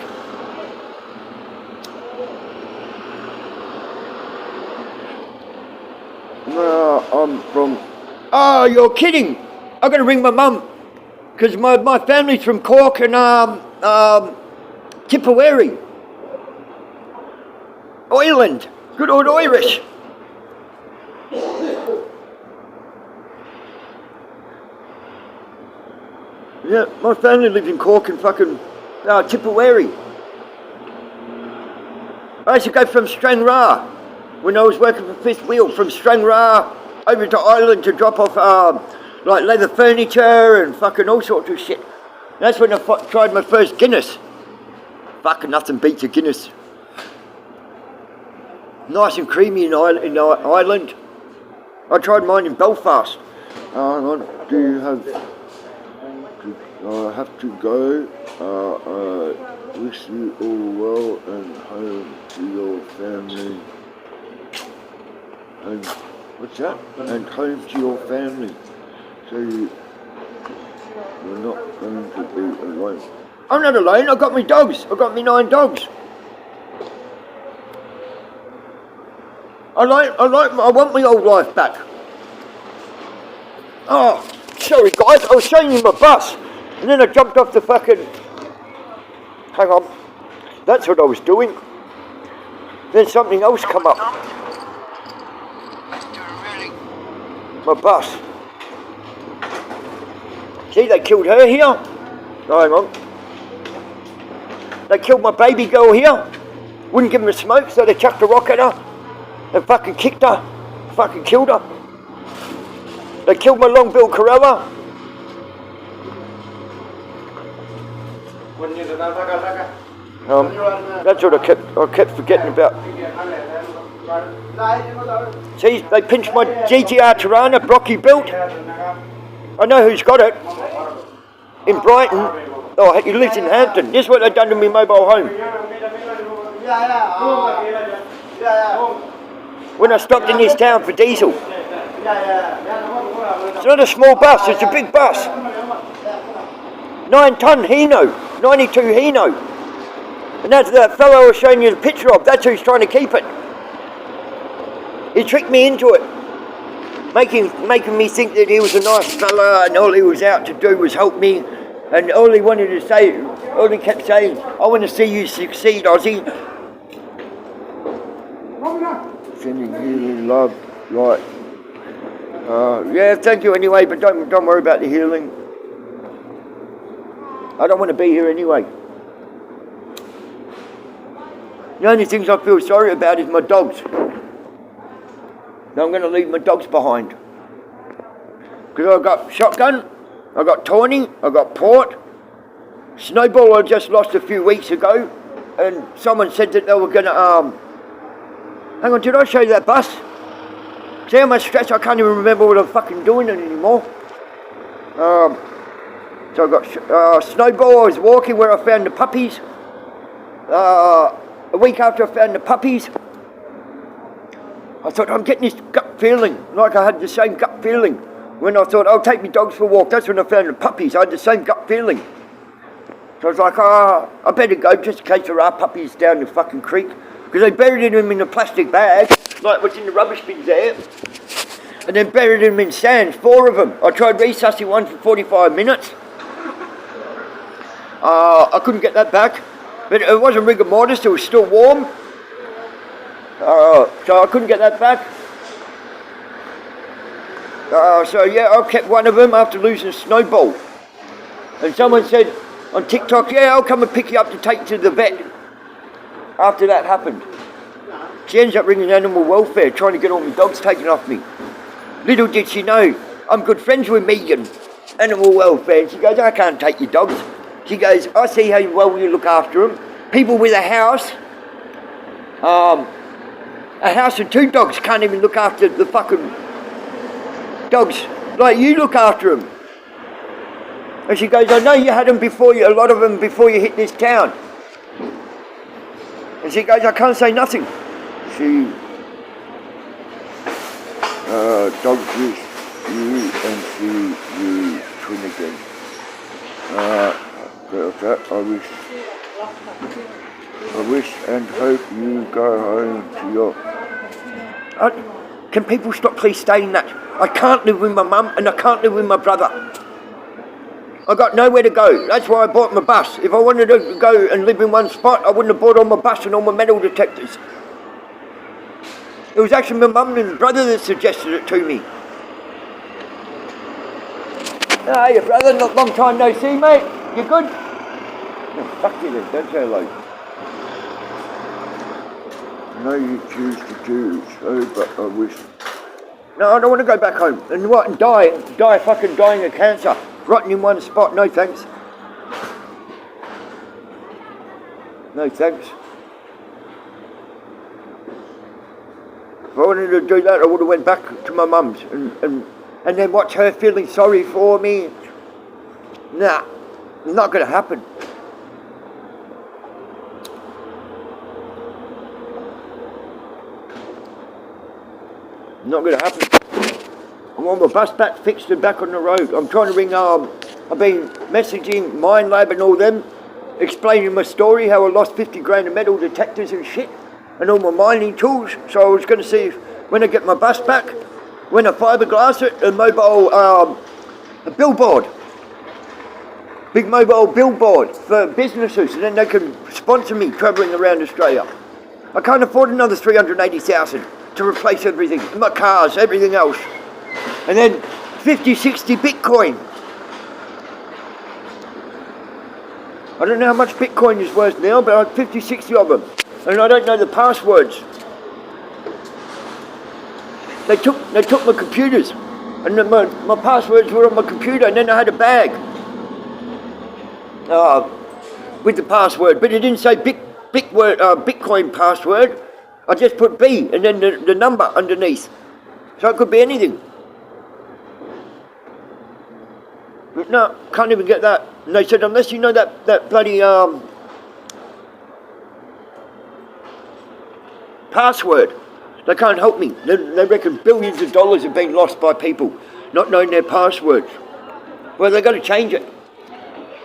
No, I'm from... Oh, you're kidding! I've got to ring my mum. Because my family's from Cork and Tipperary. Ireland. Good old Irish. Yeah, my family lived in Cork and fucking Tipperary. I used to go from Stranraer when I was working for Fifth Wheel, from Stranraer over to Ireland to drop off like leather furniture and fucking all sorts of shit. That's when I tried my first Guinness. Fucking nothing beats a Guinness. Nice and creamy in Ireland. I tried mine in Belfast. Hang on, do you have... I have to go. Wish you all well and home to your family. And what's that? And home to your family. So you're not going to be alone. I'm not alone. I've got my dogs. I've got my 9 dogs. I want my old life back. Oh, sorry guys. I was showing you my bus. And then I jumped off the fucking... Hang on. That's what I was doing. Then something else come up. My bus. See, they killed her here. Oh, hang on. They killed my baby girl here. Wouldn't give them a smoke, so they chucked a rock at her. And fucking kicked her. Fucking killed her. They killed my long-billed Corella. That's what I kept forgetting about. See, they pinched my GTR Tirana, Brocky built. I know who's got it. In Brighton. Oh, he lives in Hampton. This is what they've done to me mobile home. When I stopped in this town for diesel. It's not a small bus, it's a big bus. 9-ton Hino, 92 Hino. And that's the fellow I was showing you the picture of. That's who's trying to keep it. He tricked me into it. Making me think that he was a nice fella and all he was out to do was help me. And all he wanted to say, all he kept saying, I want to see you succeed, Ozzy. Sending healing love, like, Yeah, thank you anyway, but don't worry about the healing. I don't want to be here anyway. The only things I feel sorry about is my dogs. Now I'm going to leave my dogs behind. Because I've got Shotgun, I've got Tawny, I've got Port. Snowball I just lost a few weeks ago. And someone said that they were going to, hang on, did I show you that bus? See how much stress, I can't even remember what I'm fucking doing anymore. So I've got Snowball, I was walking where I found the puppies. A week after I found the puppies, I thought, I'm getting this gut feeling, like I had the same gut feeling. When I thought, I'll take my dogs for a walk, that's when I found the puppies, I had the same gut feeling. So I was like, I better go just in case there are puppies down the fucking creek. Because they buried them in a plastic bag, like what's in the rubbish bins there. And then buried them in sand, 4 of them. I tried resuscitating one for 45 minutes. I couldn't get that back. But it wasn't rigor mortis, it was still warm. So I couldn't get that back. So yeah, I kept one of them after losing Snowball. And someone said on TikTok, yeah, I'll come and pick you up to take to the vet. After that happened. She ends up ringing animal welfare, trying to get all my dogs taken off me. Little did she know, I'm good friends with Megan, animal welfare. And she goes, I can't take your dogs. She goes, I see how well you look after them. People with a house and 2 dogs can't even look after the fucking dogs like you look after them. And she goes, I know you had them before you, a lot of them before you hit this town. And she goes, I can't say nothing. she, dogs with you and you twin again. I wish and hope you go home to your... Can people stop please saying that? I can't live with my mum and I can't live with my brother. I got nowhere to go. That's why I bought my bus. If I wanted to go and live in one spot, I wouldn't have bought all my bus and all my metal detectors. It was actually my mum and brother that suggested it to me. Hey, brother, long time no see, mate. You good? Oh, fuck you then, don't say hello. I know you choose to do so, but I wish... No, I don't want to go back home and what, and die fucking dying of cancer. Rotting in one spot, no thanks. No thanks. If I wanted to do that, I would have went back to my mum's and then watch her feeling sorry for me. Nah, it's not going to happen. Not going to happen. I want my bus back fixed and back on the road. I'm trying to ring, I've been messaging Mine Lab and all them, explaining my story, how I lost 50 grand of metal detectors and shit, and all my mining tools. So I was going to see if, when I get my bus back, when I fiberglass it, a mobile, a billboard. Big mobile billboard for businesses, and then they can sponsor me travelling around Australia. I can't afford another 380,000 to replace everything, my cars, everything else. And then 50, 60 Bitcoin. I don't know how much Bitcoin is worth now, but I have 50, 60 of them. And I don't know the passwords. They took my computers. And then my passwords were on my computer, and then I had a bag. With the password. But it didn't say Bitcoin password. I just put B and then the number underneath. So it could be anything. But no, can't even get that. And they said, unless you know that bloody password, they can't help me. They reckon billions of dollars have been lost by people not knowing their passwords. Well, they've got to change it.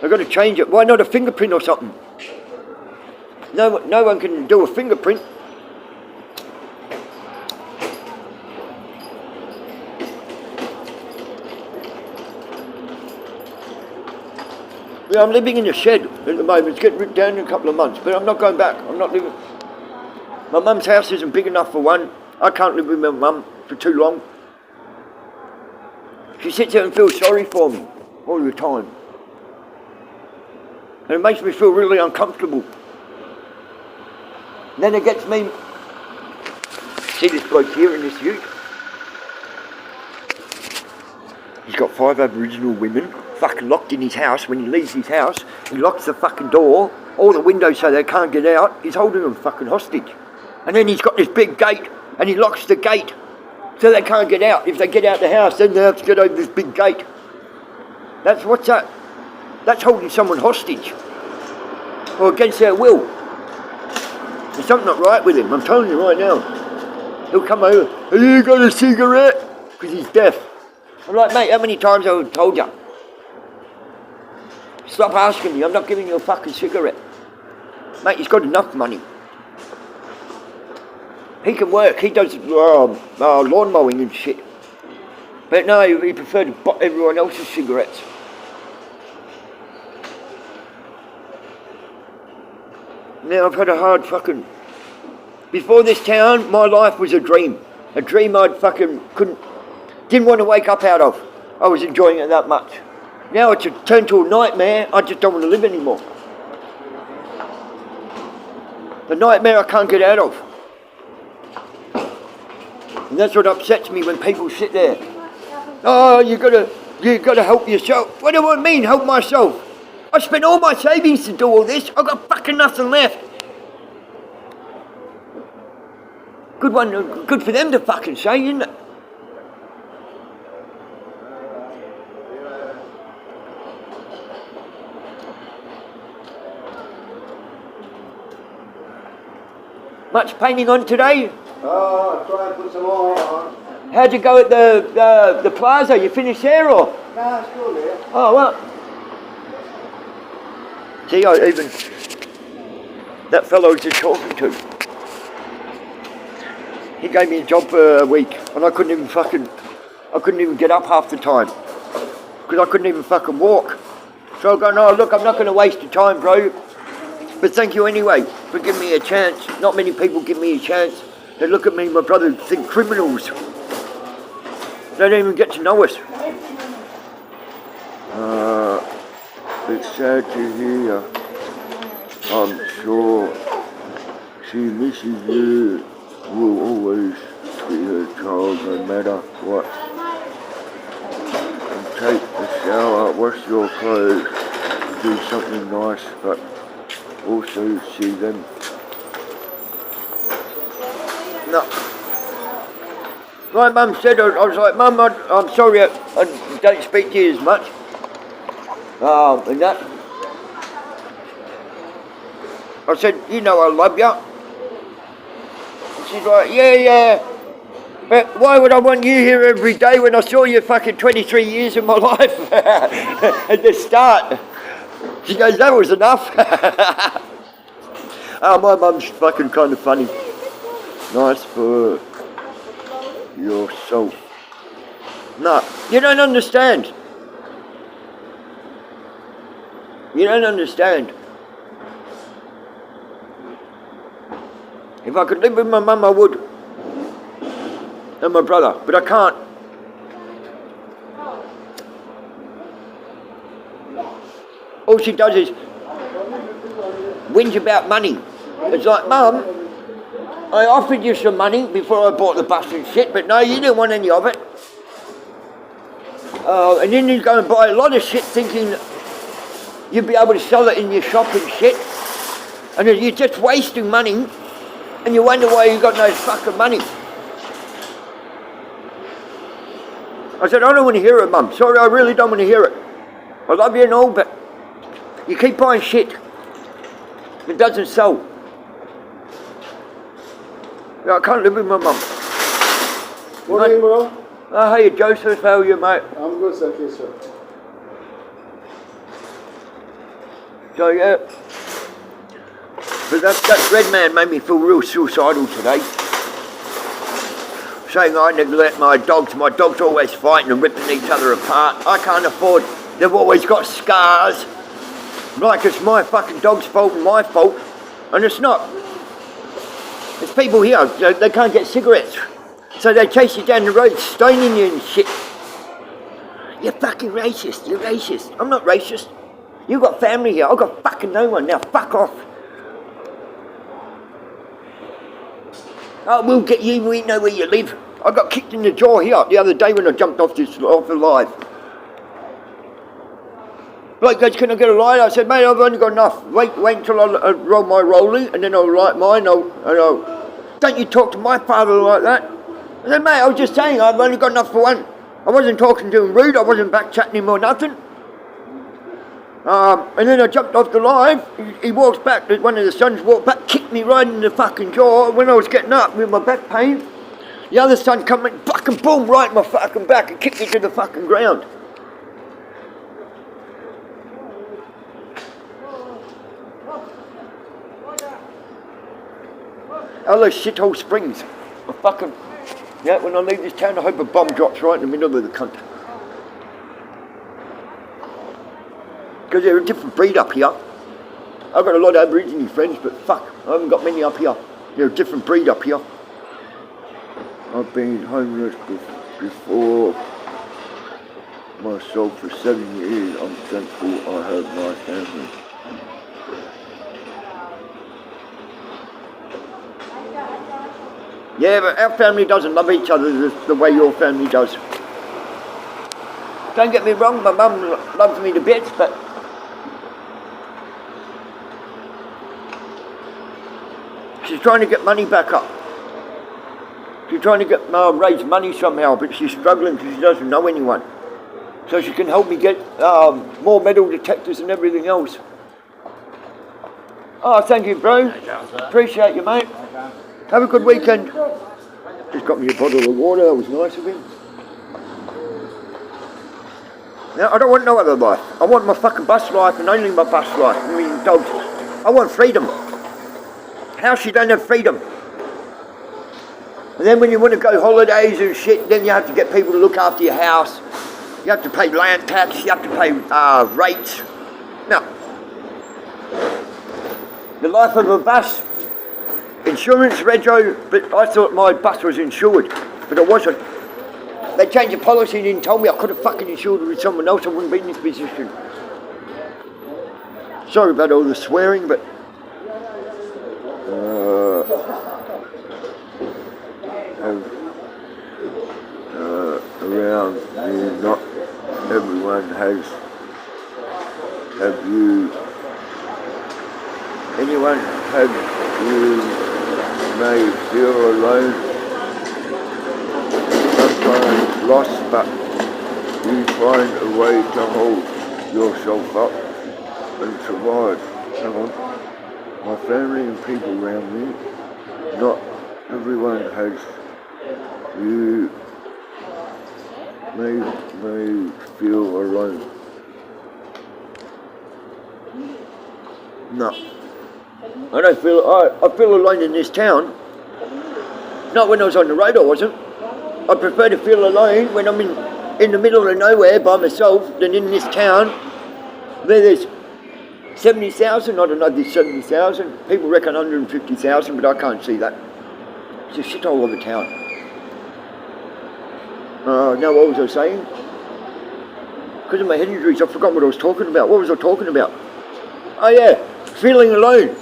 They've got to change it. Why not a fingerprint or something? No one can do a fingerprint. Yeah, I'm living in a shed at the moment. It's getting ripped down in a couple of months, but I'm not going back. I'm not living. My mum's house isn't big enough for one. I can't live with my mum for too long. She sits there and feels sorry for me all the time. And it makes me feel really uncomfortable. And then it gets me. See this bloke here in this ute? He's got 5 Aboriginal women fucking locked in his house. When he leaves his house, he locks the fucking door, all the windows so they can't get out. He's holding them fucking hostage. And then he's got this big gate, and he locks the gate so they can't get out. If they get out the house, then they have to get over this big gate. What's that? That's holding someone hostage. Or against their will. There's something not right with him, I'm telling you right now. He'll come over, have you got a cigarette? Because he's deaf. I'm like, mate, how many times have I told you? Stop asking me, I'm not giving you a fucking cigarette. Mate, he's got enough money. He can work, he does lawn mowing and shit. But no, he preferred to buy everyone else's cigarettes. Now I've had a hard fucking... Before this town, my life was a dream. A dream I'd fucking didn't want to wake up out of. I was enjoying it that much. Now it's turned to a nightmare. I just don't want to live anymore. The nightmare I can't get out of. And that's what upsets me when people sit there. Oh, you gotta help yourself. What do I mean, help myself? I spent all my savings to do all this. I've got fucking nothing left. Good for them to fucking say, isn't it? Much painting on today? Oh, I try and put some more on. How'd you go at the plaza? You finished there or? No, it's still there. Oh, well. See, even that fellow I was just talking to, he gave me a job for a week and I couldn't even get up half the time because I couldn't even fucking walk. So I'm going, oh look, I'm not going to waste your time, bro. But thank you anyway for giving me a chance. Not many people give me a chance. They look at me and my brother think criminals. They don't even get to know us. It's sad to hear. I'm sure she misses you. Will always be her child no matter what. And take a shower, wash your clothes, do something nice, but also see them. No. My mum said, I was like, Mum, I'm sorry, I don't speak to you as much. And that. I said, you know I love you. She's like, yeah. But why would I want you here every day when I saw you fucking 23 years of my life at the start? She goes, that was enough. My mum's fucking kind of funny. Nice for yourself. No, you don't understand. You don't understand. If I could live with my mum, I would. And my brother, but I can't. All she does is whinge about money. It's like, Mum, I offered you some money before I bought the bus and shit, but no, you didn't want any of it. And then you go and buy a lot of shit thinking you'd be able to sell it in your shop and shit. And you're just wasting money and you wonder why you got no fucking money. I said, I don't want to hear it, Mum. Sorry, I really don't want to hear it. I love you and all, but you keep buying shit. It doesn't sell. I can't live with my mum. What are you, bro? Oh, hey, Joseph, how are you, mate? I'm good, thank you, sir. So, yeah. But that red man made me feel real suicidal today. Saying I neglect my dogs always fighting and ripping each other apart. I can't afford, they've always got scars. Like it's my fucking dog's fault and my fault. And it's not. There's people here, they can't get cigarettes. So they chase you down the road, stoning you and shit. You're fucking racist, you're racist. I'm not racist. You got family here, I've got fucking no one. Now fuck off. Oh, we'll get you, we know where you live. I got kicked in the jaw here the other day when I jumped off the live. Bloke goes, can I get a light? I said, mate, I've only got enough. Wait until I roll my rollie and then I'll light mine. Don't you talk to my father like that. I said, mate, I was just saying I've only got enough for one. I wasn't talking to him rude, I wasn't back chatting him or nothing. And then I jumped off the live, he walks back, one of the sons walked back, kicked me right in the fucking jaw. When I was getting up with my back pain, the other son come and fucking boom right in my fucking back and kicked me to the fucking ground. Hello, shithole Springs. Yeah, when I leave this town, I hope a bomb drops right in the middle of the cunt. Because they're a different breed up here. I've got a lot of Aborigine friends, but fuck, I haven't got many up here. They're a different breed up here. I've been homeless before myself for 7 years. I'm thankful I have my family. Yeah, but our family doesn't love each other the way your family does. Don't get me wrong, my mum loves me to bits, but she's trying to get money back up. She's trying to get raise money somehow, but she's struggling because she doesn't know anyone. So she can help me get more metal detectors and everything else. Oh, thank you, bro. Appreciate you, mate. Have a good weekend. Just got me a bottle of water, that was nice of him. Now, I don't want no other life. I want my fucking bus life and only my bus life. I mean, dogs. I want freedom. How she don't have freedom? And then when you want to go holidays and shit, then you have to get people to look after your house. You have to pay land tax, you have to pay rates. No. The life of a bus, insurance, rego, but I thought my bus was insured, but it wasn't. They changed the policy and told me I could have fucking insured it with someone else, I wouldn't be in this position. Sorry about all the swearing, but around me, not everyone has. Anyone have you may feel alone, sometimes lost, but you find a way to hold yourself up and survive. Hang on. My family and people around me, not everyone has. You may feel alone. No. I feel alone in this town. Not when I was on the road, I wasn't. I prefer to feel alone when I'm in the middle of nowhere by myself than in this town where there's 70,000, I don't know if there's 70,000. People reckon 150,000, but I can't see that. It's a shithole of a town. Now what was I saying? Because of my head injuries, I forgot what I was talking about. What was I talking about? Oh yeah, feeling alone.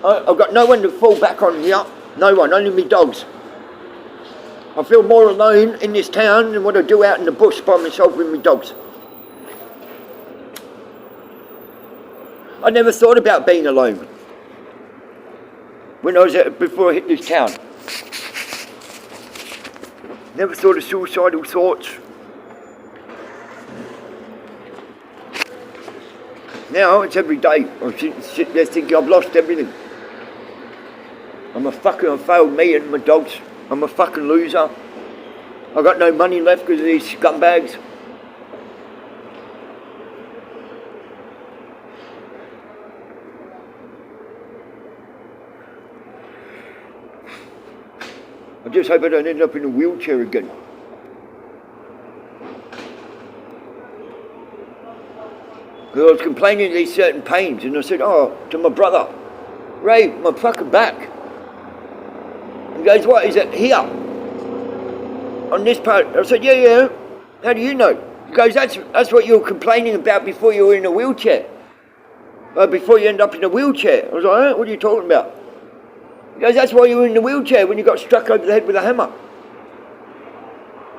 I've got no one to fall back on here. No one, only me dogs. I feel more alone in this town than what I do out in the bush by myself with me dogs. I never thought about being alone when I was before I hit this town. Never thought of suicidal thoughts. Now it's every day. I sit there thinking I've lost everything. I failed me and my dogs. I'm a fucking loser. I got no money left because of these scumbags. just hope I don't end up in a wheelchair again. Because I was complaining of these certain pains, and I said, to my brother, Ray, my fucking back. He goes, what, is it here? On this part? I said, yeah. How do you know? He goes, that's what you were complaining about before you were in a wheelchair. Before you end up in a wheelchair. I was like, what are you talking about? He goes, that's why you were in the wheelchair when you got struck over the head with a hammer.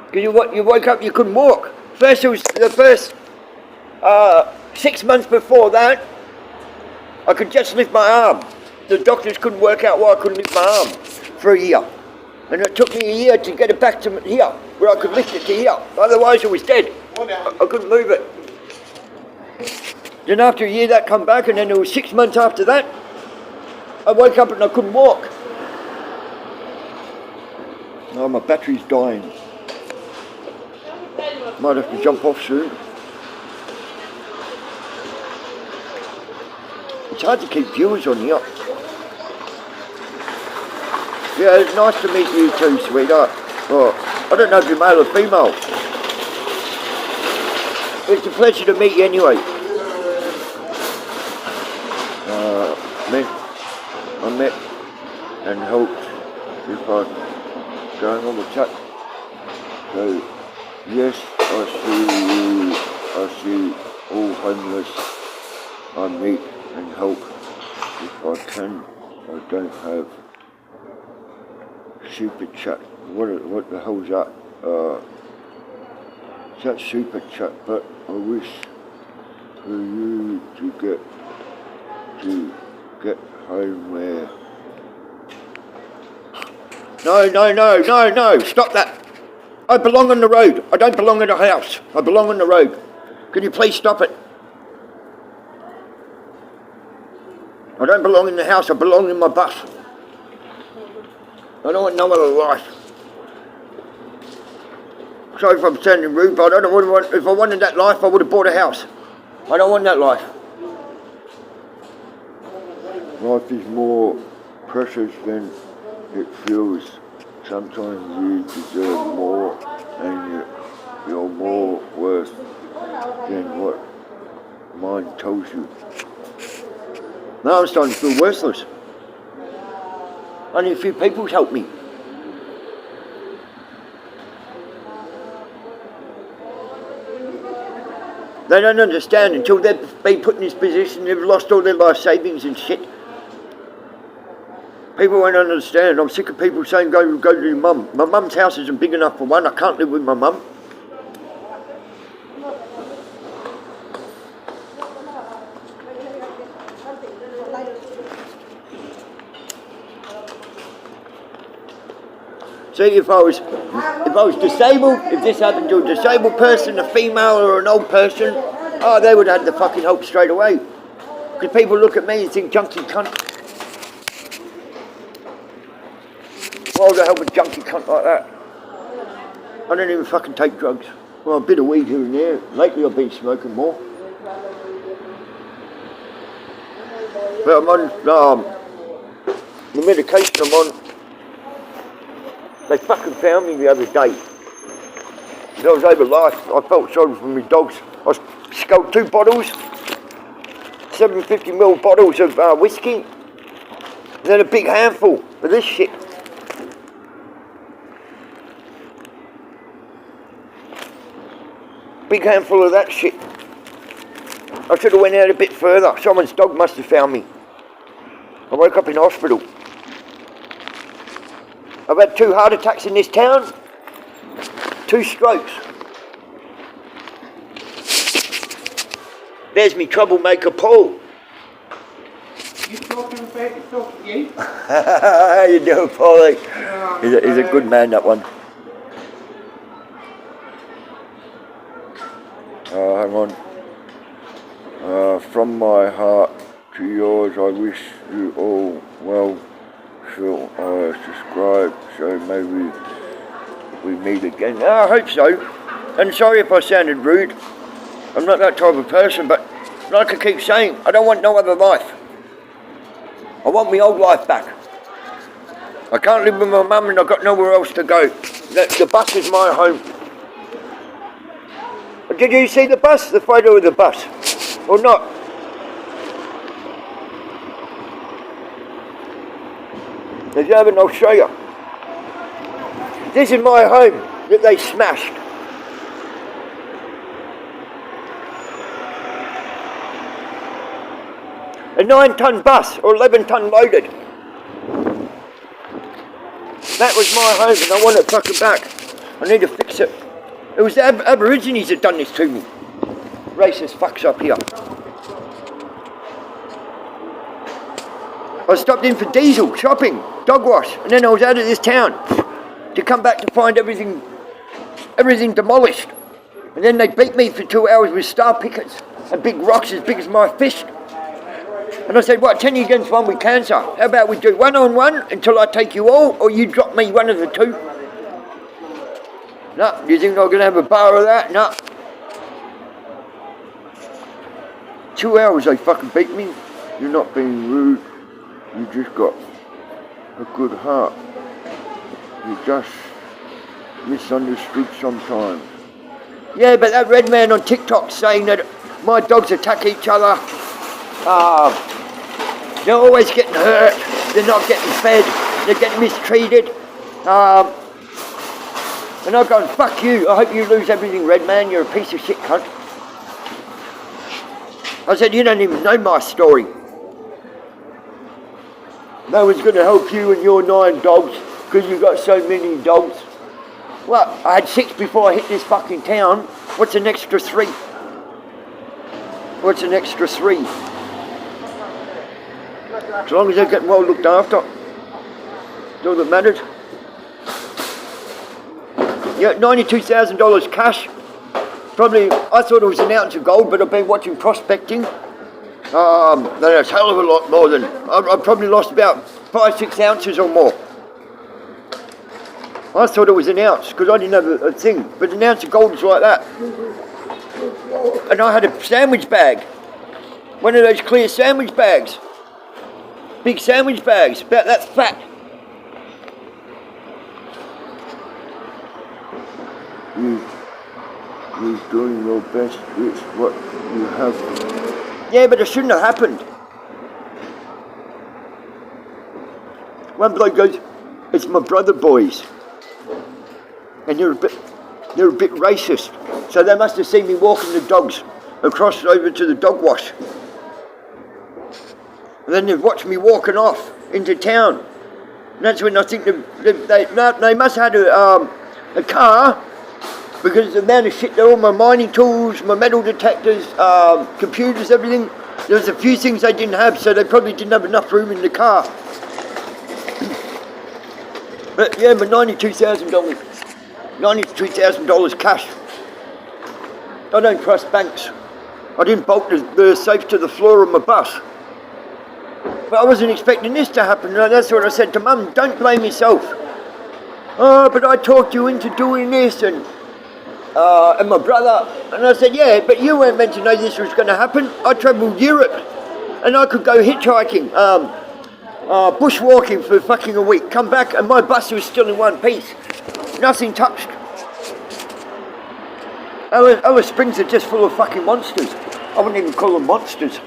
Because you woke up, you couldn't walk. First, it was the first 6 months before that, I could just lift my arm. The doctors couldn't work out why I couldn't lift my arm for a year. And it took me a year to get it back to here, where I could lift it to here. Otherwise, it was dead. I couldn't move it. Then after a year, that come back, and then it was 6 months after that, I woke up and I couldn't walk. Oh, my battery's dying. Might have to jump off soon. It's hard to keep viewers on here. Yeah, it's nice to meet you too, sweetheart. Well, I don't know if you're male or female. It's a pleasure to meet you anyway. I met and helped if I going on the chat. So, yes, I see all homeless. I meet and help if I can. I don't have super chat. What the hell's that? Is that super chat? But I wish for you to get home where. No, stop that. I belong on the road. I don't belong in a house. I belong on the road. Can you please stop it? I don't belong in the house, I belong in my bus. I don't want no other life. Sorry if I'm sounding rude, but I don't want, if I wanted that life, I would have bought a house. I don't want that life. Life is more precious than it feels. Sometimes you deserve more, and you're more worth than what mine tells you. Now I'm starting to feel worthless. Only a few people's helped me. They don't understand until they've been put in this position, they've lost all their life savings and shit. People won't understand. I'm sick of people saying go to your mum. My mum's house isn't big enough for one. I can't live with my mum. See, if I was disabled, if this happened to a disabled person, a female or an old person, they would have had the fucking help straight away. Because people look at me and think, junkie cunt. Why would I help a junkie cunt like that? I don't even fucking take drugs. Well, a bit of weed here and there. Lately I've been smoking more. But I'm on the medication I'm on. They fucking found me the other day. I was over life. I felt sorry for my dogs. I sculled 2 bottles, 750ml bottles of whiskey, and then a big handful of this shit. Big handful of that shit. I should have went out a bit further. Someone's dog must have found me. I woke up in hospital. I've had 2 heart attacks in this town, 2 strokes. There's me troublemaker Paul. You talking about yourself again? How you doing, Paulie? He's a good man, that one. Hang on. From my heart to yours, I wish you all well. So subscribe, so maybe we meet again. I hope so. And sorry if I sounded rude. I'm not that type of person, but like I keep saying, I don't want no other life. I want my old life back. I can't live with my mum and I've got nowhere else to go. The bus is my home. Did you see the bus? The photo of the bus? Or not? If you haven't, I'll show you. This is my home that they smashed. A 9-ton bus, or 11-ton loaded. That was my home and I want it fucking back. I need to fix it. It was the Aborigines that done this to me. Racist fucks up here. I stopped in for diesel, shopping, dog wash, and then I was out of this town to come back to find everything demolished. And then they beat me for 2 hours with star pickers and big rocks as big as my fist. And I said, what, 10 against 1 with cancer? How about we do 1-on-1 until I take you all, or you drop me one of the two? No, you think I'm going to have a bar of that? No. 2 hours they fucking beat me. You're not being rude. You just got a good heart. You just misunderstood sometimes. Yeah, but that red man on TikTok saying that my dogs attack each other. They're always getting hurt. They're not getting fed. They're getting mistreated. And I'm going, fuck you. I hope you lose everything, red man. You're a piece of shit cunt. I said, you don't even know my story. No one's going to help you and your 9 dogs because you've got so many dogs. Well, I had 6 before I hit this fucking town. What's an extra 3? What's an extra 3? As long as they're getting well looked after. That's all that matters. Yeah, $92,000 cash. Probably, I thought it was an ounce of gold, but I've been watching prospecting. That's a hell of a lot more than, I've probably lost about 5-6 ounces or more. I thought it was an ounce, because I didn't have a thing, but an ounce of gold is like that. And I had a sandwich bag. One of those clear sandwich bags. Big sandwich bags, about that fat. You're doing your best with what you have. Yeah, but it shouldn't have happened. One bloke goes, it's my brother boys. And they're a bit racist. So they must have seen me walking the dogs across over to the dog wash. And then they've watched me walking off into town. And that's when I think they must have had a car, because the amount of shit, all my mining tools, my metal detectors, computers, everything, there was a few things they didn't have, so they probably didn't have enough room in the car. But yeah, my $92,000 cash. I don't trust banks. I didn't bolt the safe to the floor of my bus. But I wasn't expecting this to happen. That's what I said to Mum, don't blame yourself. Oh, but I talked you into doing this, and my brother. And I said, yeah, but you weren't meant to know this was going to happen. I travelled Europe, and I could go hitchhiking, bushwalking for fucking a week, come back, and my bus was still in one piece. Nothing touched. Alice Springs are just full of fucking monsters. I wouldn't even call them monsters.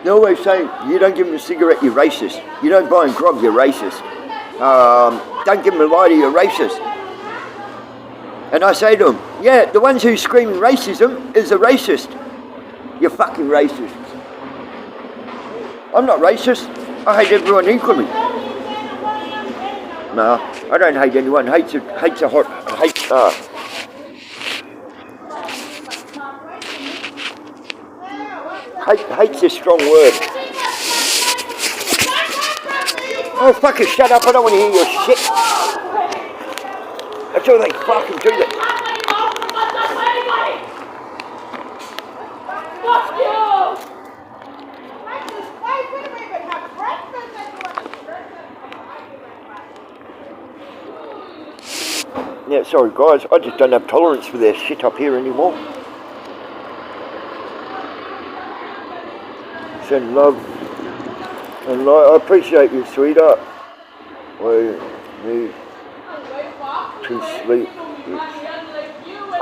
They always say, you don't give them a cigarette, you're racist. You don't buy them grog, you're racist. Don't give them a lighter, you're racist. And I say to them, yeah, the ones who screaming racism is a racist. You're fucking racist. I'm not racist. I hate everyone equally. No, I don't hate anyone. Hate's a strong word. Oh, fucker, shut up. I don't want to hear your shit. That's all they fucking do. That. Fuck you! Yeah, sorry guys, I just don't have tolerance for their shit up here anymore. Send love. And I appreciate you, sweetheart. We need to sleep.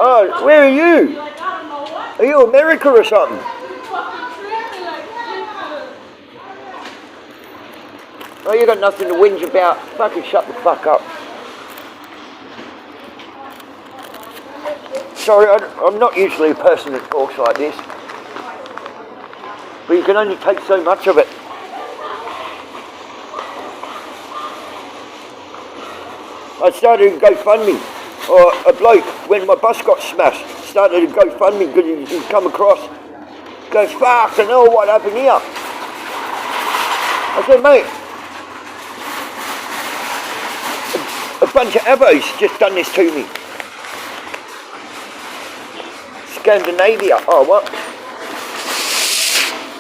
Oh, where are you? Are you America or something? Oh, you got nothing to whinge about. Fucking shut the fuck up. Sorry, I'm not usually a person that talks like this. But you can only take so much of it. I started a GoFundMe, or a bloke, when my bus got smashed, started a GoFundMe because he'd come across, goes, fucking hell, what happened here? I said, mate, a bunch of abos just done this to me. Scandinavia, oh what?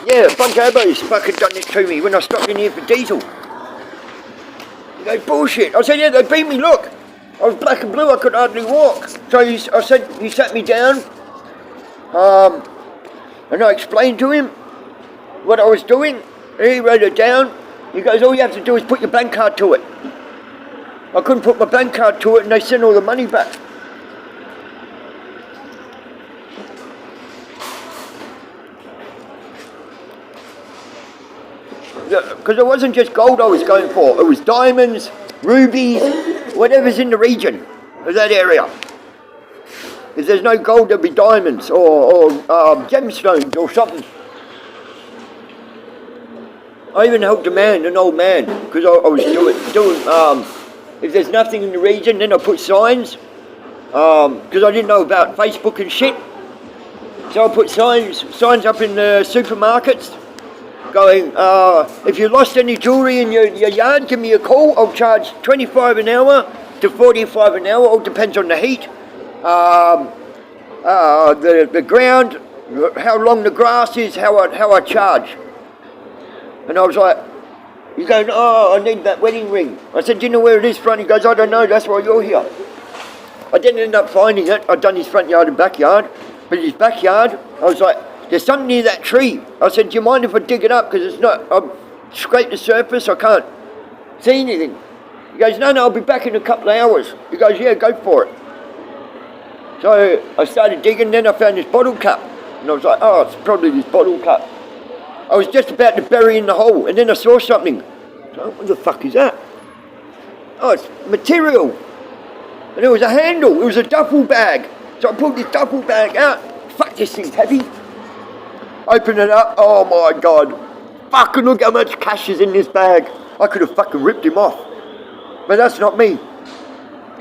Yeah, a bunch of abos fucking done this to me when I stopped in here for diesel. He goes, bullshit. I said, yeah, they beat me, look. I was black and blue, I could hardly walk. So I said, he sat me down, and I explained to him what I was doing. He wrote it down. He goes, all you have to do is put your bank card to it. I couldn't put my bank card to it and they sent all the money back. Because it wasn't just gold I was going for, it was diamonds, rubies, whatever's in the region of that area. If there's no gold, there'll be diamonds or gemstones or something. I even helped a man, an old man, because I was doing if there's nothing in the region, then I put signs, because I didn't know about Facebook and shit. So I put signs up in the supermarkets, going, if you lost any jewellery in your yard, give me a call. I'll charge $25 an hour to $45 an hour. All depends on the heat, the ground, how long the grass is, how I charge. And I was like, he's going, oh, I need that wedding ring. I said, do you know where it is, front? He goes, I don't know, that's why you're here. I didn't end up finding it. I'd done his front yard and backyard. But his backyard, I was like, there's something near that tree. I said, do you mind if I dig it up? Because it's not, I've scraped the surface, I can't see anything. He goes, no, I'll be back in a couple of hours. He goes, yeah, go for it. So I started digging, then I found this bottle cap. And I was like, oh, it's probably this bottle cap. I was just about to bury in the hole, and then I saw something. So, what the fuck is that? Oh, it's material. And it was a handle, it was a duffel bag. So I pulled this duffel bag out. Fuck, this thing's heavy. Open it up, oh my God. Fucking look how much cash is in this bag. I could have fucking ripped him off. But that's not me.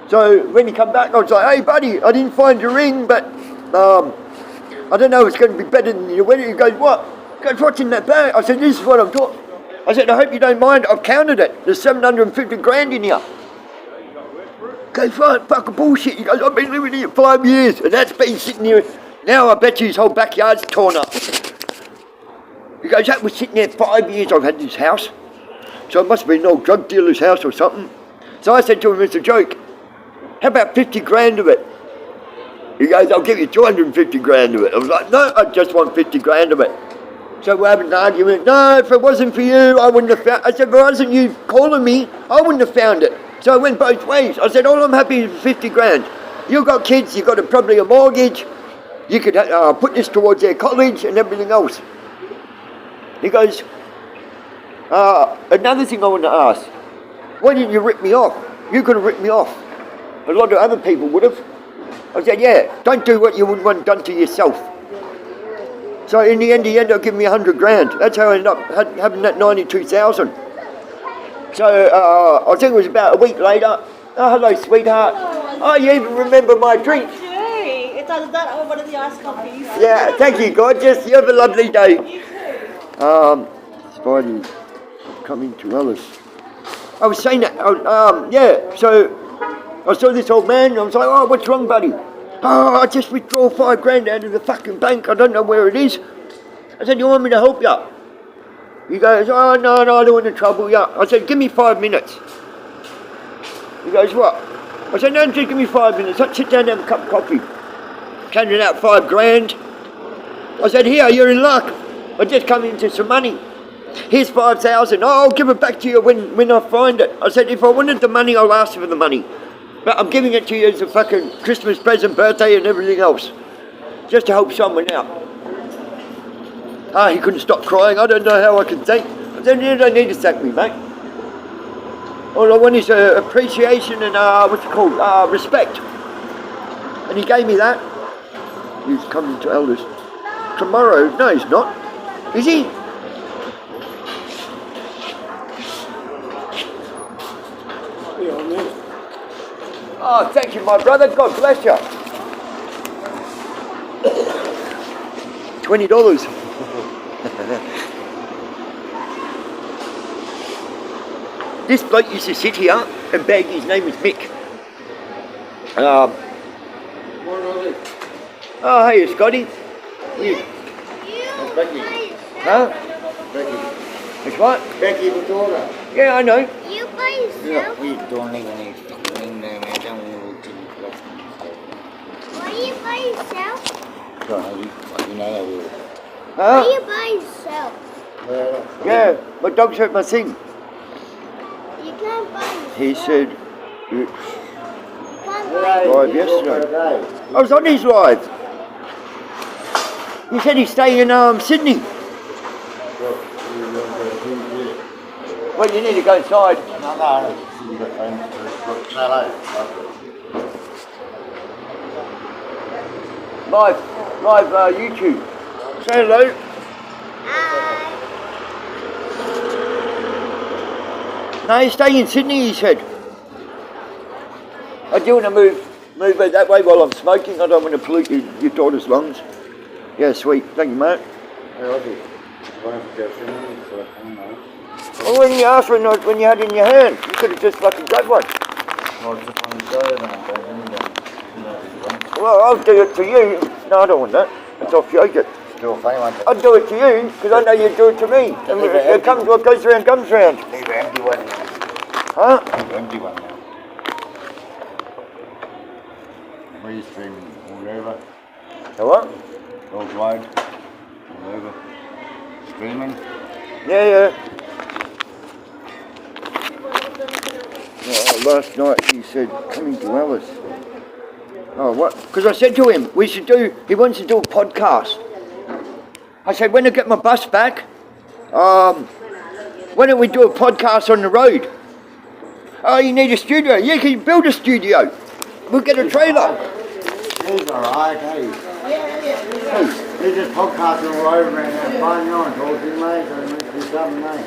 So when he come back, I was like, hey buddy, I didn't find your ring, but I don't know, it's going to be better than your wedding. He goes, what? He goes, what's in that bag? I said, this is what I'm talking. I said, I hope you don't mind, I've counted it. There's 750 grand in here. He goes, fucking bullshit. He goes, I've been living here 5 years, and that's been sitting here. Now I bet you his whole backyard's torn up. He goes, that was sitting there 5 years I've had this house. So it must have been an old drug dealer's house or something. So I said to him, it's a joke. How about 50 grand of it? He goes, I'll give you 250 grand of it. I was like, no, I just want 50 grand of it. So we're having an argument. No, if it wasn't for you, I wouldn't have found it. I said, if it wasn't you calling me, I wouldn't have found it. So I went both ways. I said, all I'm happy is 50 grand. You've got kids, you've got probably a mortgage. You could put this towards their college and everything else. He goes, another thing I want to ask. Why didn't you rip me off? You could have ripped me off. A lot of other people would have. I said, yeah, don't do what you wouldn't want done to yourself. So in the end, he ended up giving me 100 grand. That's how I ended up having that 92,000. So I think it was about a week later. Oh, hello, sweetheart. Oh, you even remember my drink. It's that one of the iced coffees. Yeah, thank you, gorgeous. You have a lovely day. Spidey coming to Alice. I was saying that, yeah, so I saw this old man, and I was like, oh, what's wrong, buddy? Oh, I just withdrew 5 grand out of the fucking bank, I don't know where it is. I said, you want me to help you? He goes, oh, no, I don't want to trouble you. I said, give me 5 minutes. He goes, what? I said, no, just give me 5 minutes. Let's sit down and have a cup of coffee. Counted out 5 grand. I said, here, you're in luck. I just come into some money. Here's 5,000. Oh, I'll give it back to you when I find it. I said, if I wanted the money, I'll ask for the money. But I'm giving it to you as a fucking Christmas present, birthday and everything else. Just to help someone out. He couldn't stop crying. I don't know how I can thank. I said, you don't need to thank me, mate. All I want is appreciation and, respect. And he gave me that. He's coming to Elders. Tomorrow? No, he's not. Is he? Oh, thank you, my brother. God bless you. $20. This bloke used to sit here and beg. His name was Mick. Oh, hey, Scotty. Huh? Becky. It's what? Becky, the daughter. Yeah, I know. You by yourself? We don't need any fucking name. I don't want to Why you by yourself? fucking know that will. Why Huh? you by yourself? Yeah, my dog's hurt my thing. You can't by yourself. He said, You can't by live yesterday. I was on his live. He said he's staying in Sydney. Well, you need to go inside. No. Live YouTube. Say hello. No, he's staying in Sydney, he said. I do want to move it that way while I'm smoking. I don't want to pollute your daughter's lungs. Yeah, sweet. Thank you, mate. Well, when you asked when you had it in your hand, you could have just fucking grabbed one. Well, I'll do it to you. No, I don't want that. It's off yoga. Still funny one. I'll do it to you because I know you do it to me. And what goes around comes around. Leave an empty one now. Huh? Leave an empty one now. Where you streaming? All over? So what? Worldwide? All over? Streaming? Yeah. Last night he said, coming to Alice. Oh, what? Because I said to him, he wants to do a podcast. I said, when I get my bus back, why don't we do a podcast on the road? Oh, you need a studio. Yeah, can you build a studio? We'll get a trailer. He's alright, hey. He's just podcasting all over and finding you on talking, mate, so it makes me something, mate.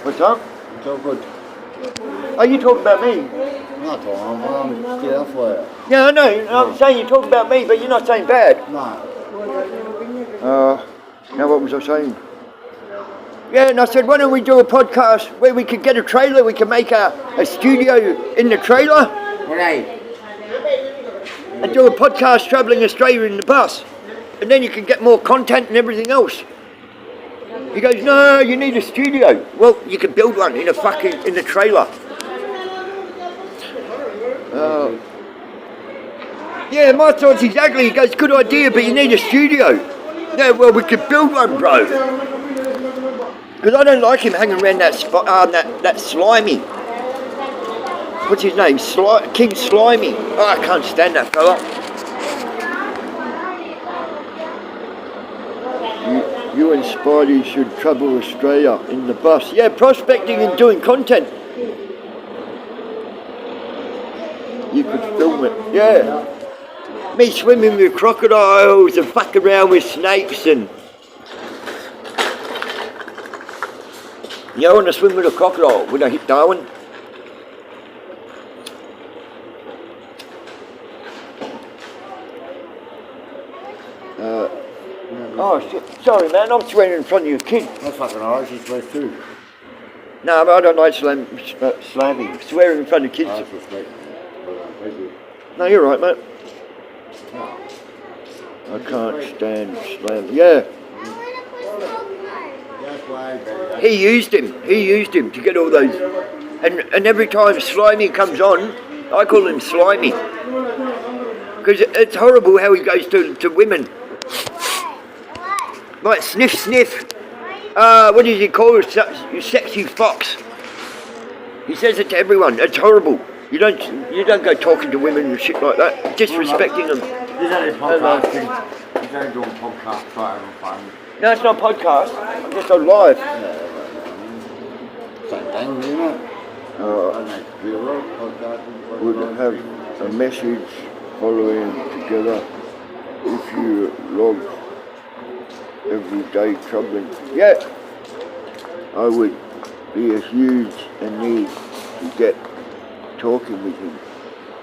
What's up? It's all good. Oh, you talking about me? I'm not talking, I'm get off for you. Yeah, I know. I'm saying you talk about me, but you're not saying bad. No. Now what was I saying? Yeah, and I said, why don't we do a podcast where we could get a trailer, we can make a studio in the trailer Hey. and do a podcast travelling Australia in the bus. And then you can get more content and everything else. He goes, no, you need a studio. Well, you can build one in the trailer. Yeah, my thoughts exactly. He goes, good idea, but you need a studio. Yeah, well, we could build one, bro. Because I don't like him hanging around that slimy. What's his name? King Slimy. Oh, I can't stand that fella. You and Spidey should travel Australia in the bus. Yeah, prospecting and doing content. You could film it. Yeah. Me swimming with crocodiles and fuck around with snakes and... Yeah, I want to swim with a crocodile when I hit Darwin. Oh shit, sorry man, I'm swearing in front of your kid. That's fucking alright, she's supposed to. No, but I don't like slamming, swearing in front of kids. That's respect. No, you're right, mate. I can't stand slamming. Yeah, That's why, baby. he used him to get all those. And every time Slimy comes on, I call him Slimy. Because it's horrible how he goes to women. Like sniff, sniff. what does he call it? You sexy fox. He says it to everyone. It's horrible. You don't go talking to women and shit like that, disrespecting them. He's only podcasting. He's only doing podcast trying on phone. No, it's not a podcast. I'm just on live. Same thing, isn't it? Would have a message following together if you log everyday troubling. Yeah, I would be a huge need to get talking with him.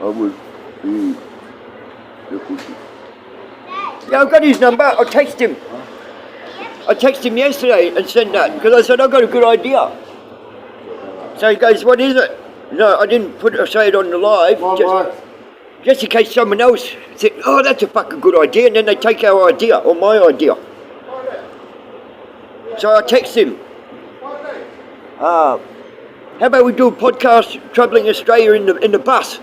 I would be. Yeah, I've got his number. I'll text him. I texted him yesterday and said that because I said I've got a good idea. So he goes, "What is it?" No, I didn't say it on the live. Just in case someone else said, "Oh, that's a fucking good idea," and then they take our idea or my idea. So I text him. How about we do a podcast Troubling Australia in the bus?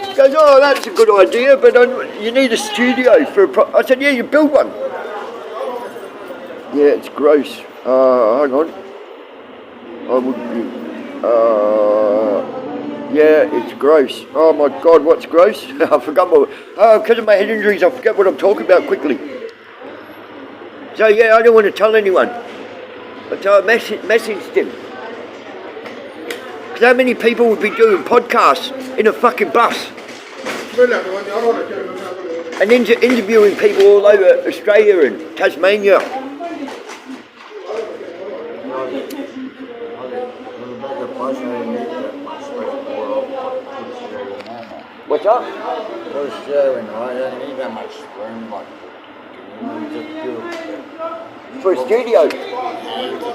He goes, "Oh, that's a good idea, but you need a studio for I said, "Yeah, you build one." Yeah, it's gross. Hang on. I would be. Yeah, it's gross. Oh my God, what's gross? I forgot because of my head injuries, I forget what I'm talking about quickly. So yeah, I don't want to tell anyone. But I messaged him. Because how many people would be doing podcasts in a fucking bus? And interviewing people all over Australia and Tasmania. What's up? For sharing, right? I don't need that much room, like, just do it. For a studio. Just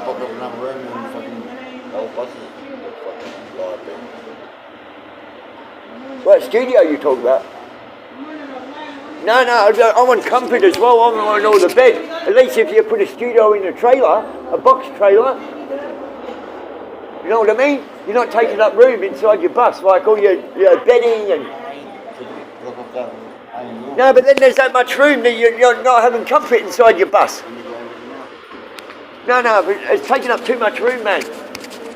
book up another room and fucking old buses. Fucking library. What studio you talking about? No, I want comfort as well. I want all the bed. At least if you put a studio in a trailer, a box trailer, you know what I mean? You're not taking up room inside your bus, like all your bedding and... No, but then there's that much room that you're not having comfort inside your bus. No, but it's taking up too much room, man.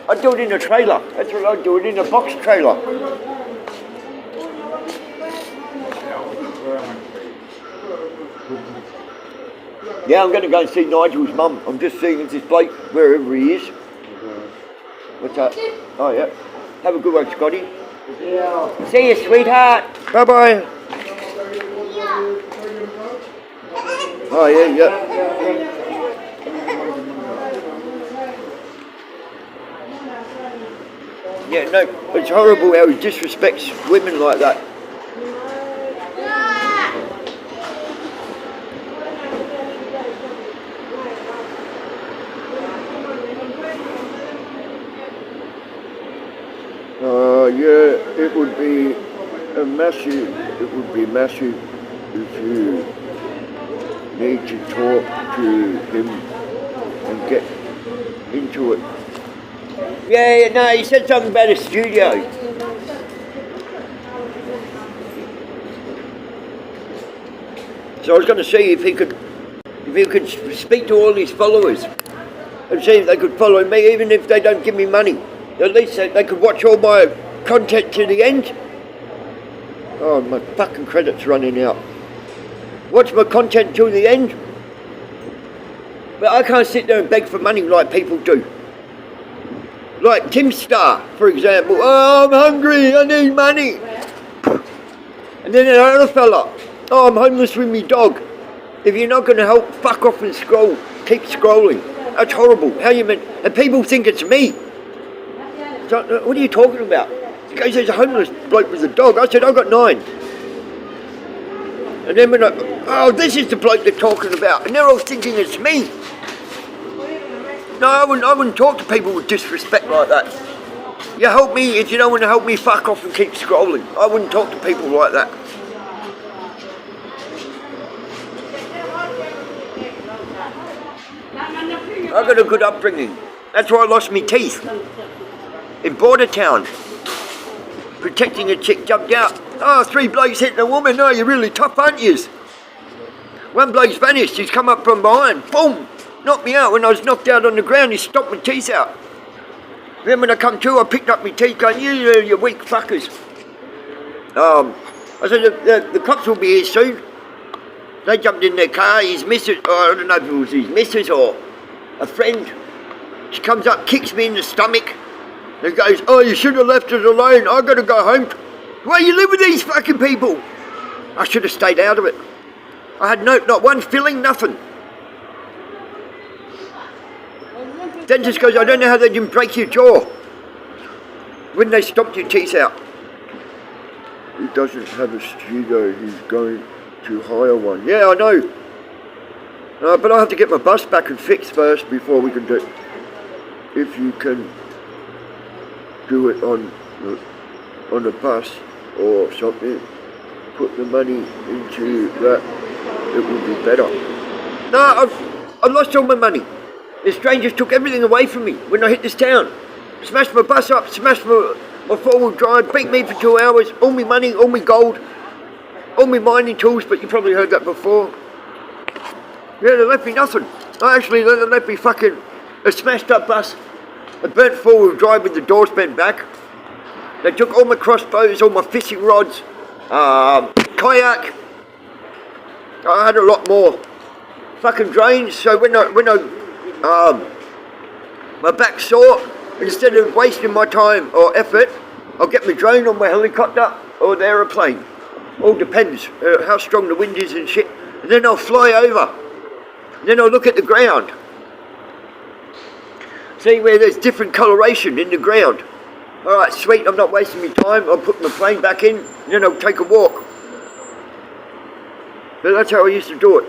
I'd do it in a trailer. That's what I'd do, it in a box trailer. Yeah, I'm going to go and see Nigel's mum. I'm just seeing this bloke, wherever he is. What's up? Oh, yeah. Have a good one, Scotty. Yeah. See you, sweetheart. Bye-bye. Oh yeah. Yeah, no, it's horrible how he disrespects women like that. Yeah, it would be massive if you need to talk to him and get into it. Yeah, no, he said something about a studio. So I was going to see if he could speak to all his followers and see if they could follow me, even if they don't give me money. At least they could watch all my content to the end. Oh, my fucking credit's running out. Watch my content till the end. But I can't sit there and beg for money like people do. Like Tim Star, for example. "Oh, I'm hungry, I need money." And then another fella, "Oh, I'm homeless with me dog." If you're not going to help, fuck off and scroll. Keep scrolling. That's horrible. How you meant? And people think it's me. So, what are you talking about? He goes, "There's a homeless bloke with a dog." I said, "I've got 9. And then when "Oh, this is the bloke they're talking about." And they're all thinking it's me. No, I wouldn't talk to people with disrespect like that. You help me, if you don't want to help me, fuck off and keep scrolling. I wouldn't talk to people like that. I got a good upbringing. That's why I lost my teeth. In Border Town. Protecting a chick, jumped out. "Oh, 3 blokes hitting a woman. Oh, you're really tough, aren't you?" One bloke's vanished. He's come up from behind. Boom. Knocked me out when I was knocked out on the ground. He stomped my teeth out. Then when I come to, I picked up my teeth going, you weak fuckers. I said, the cops will be here soon. They jumped in their car, his missus, I don't know if it was his missus or a friend. She comes up, kicks me in the stomach, and goes, oh, you should have left us alone. I've got to go home. Why you live with these fucking people? I should have stayed out of it. I had not one feeling, nothing. Dentist goes, I don't know how they didn't break your jaw when they stomped your teeth out. He doesn't have a studio, he's going to hire one. Yeah, I know. But I have to get my bus back and fixed first before we can do it. If you can do it on a bus or something, put the money into that, it would be better. No, I've lost all my money. The strangers took everything away from me when I hit this town. Smashed my bus up, smashed my four-wheel drive, beat me for 2 hours, all my money, all my gold, all my mining tools, but you probably heard that before. Yeah, they left me nothing. They left me fucking a smashed up bus, a burnt four-wheel drive with the doors bent back. They took all my crossbows, all my fishing rods, kayak. I had a lot more. Fucking drains, so when my back's sore, instead of wasting my time or effort, I'll get my drone on my helicopter or the aeroplane. All depends how strong the wind is and shit. And then I'll fly over. And then I'll look at the ground. See where there's different coloration in the ground. Alright, sweet, I'm not wasting my time. I'll put my plane back in, and then I'll take a walk. But that's how I used to do it.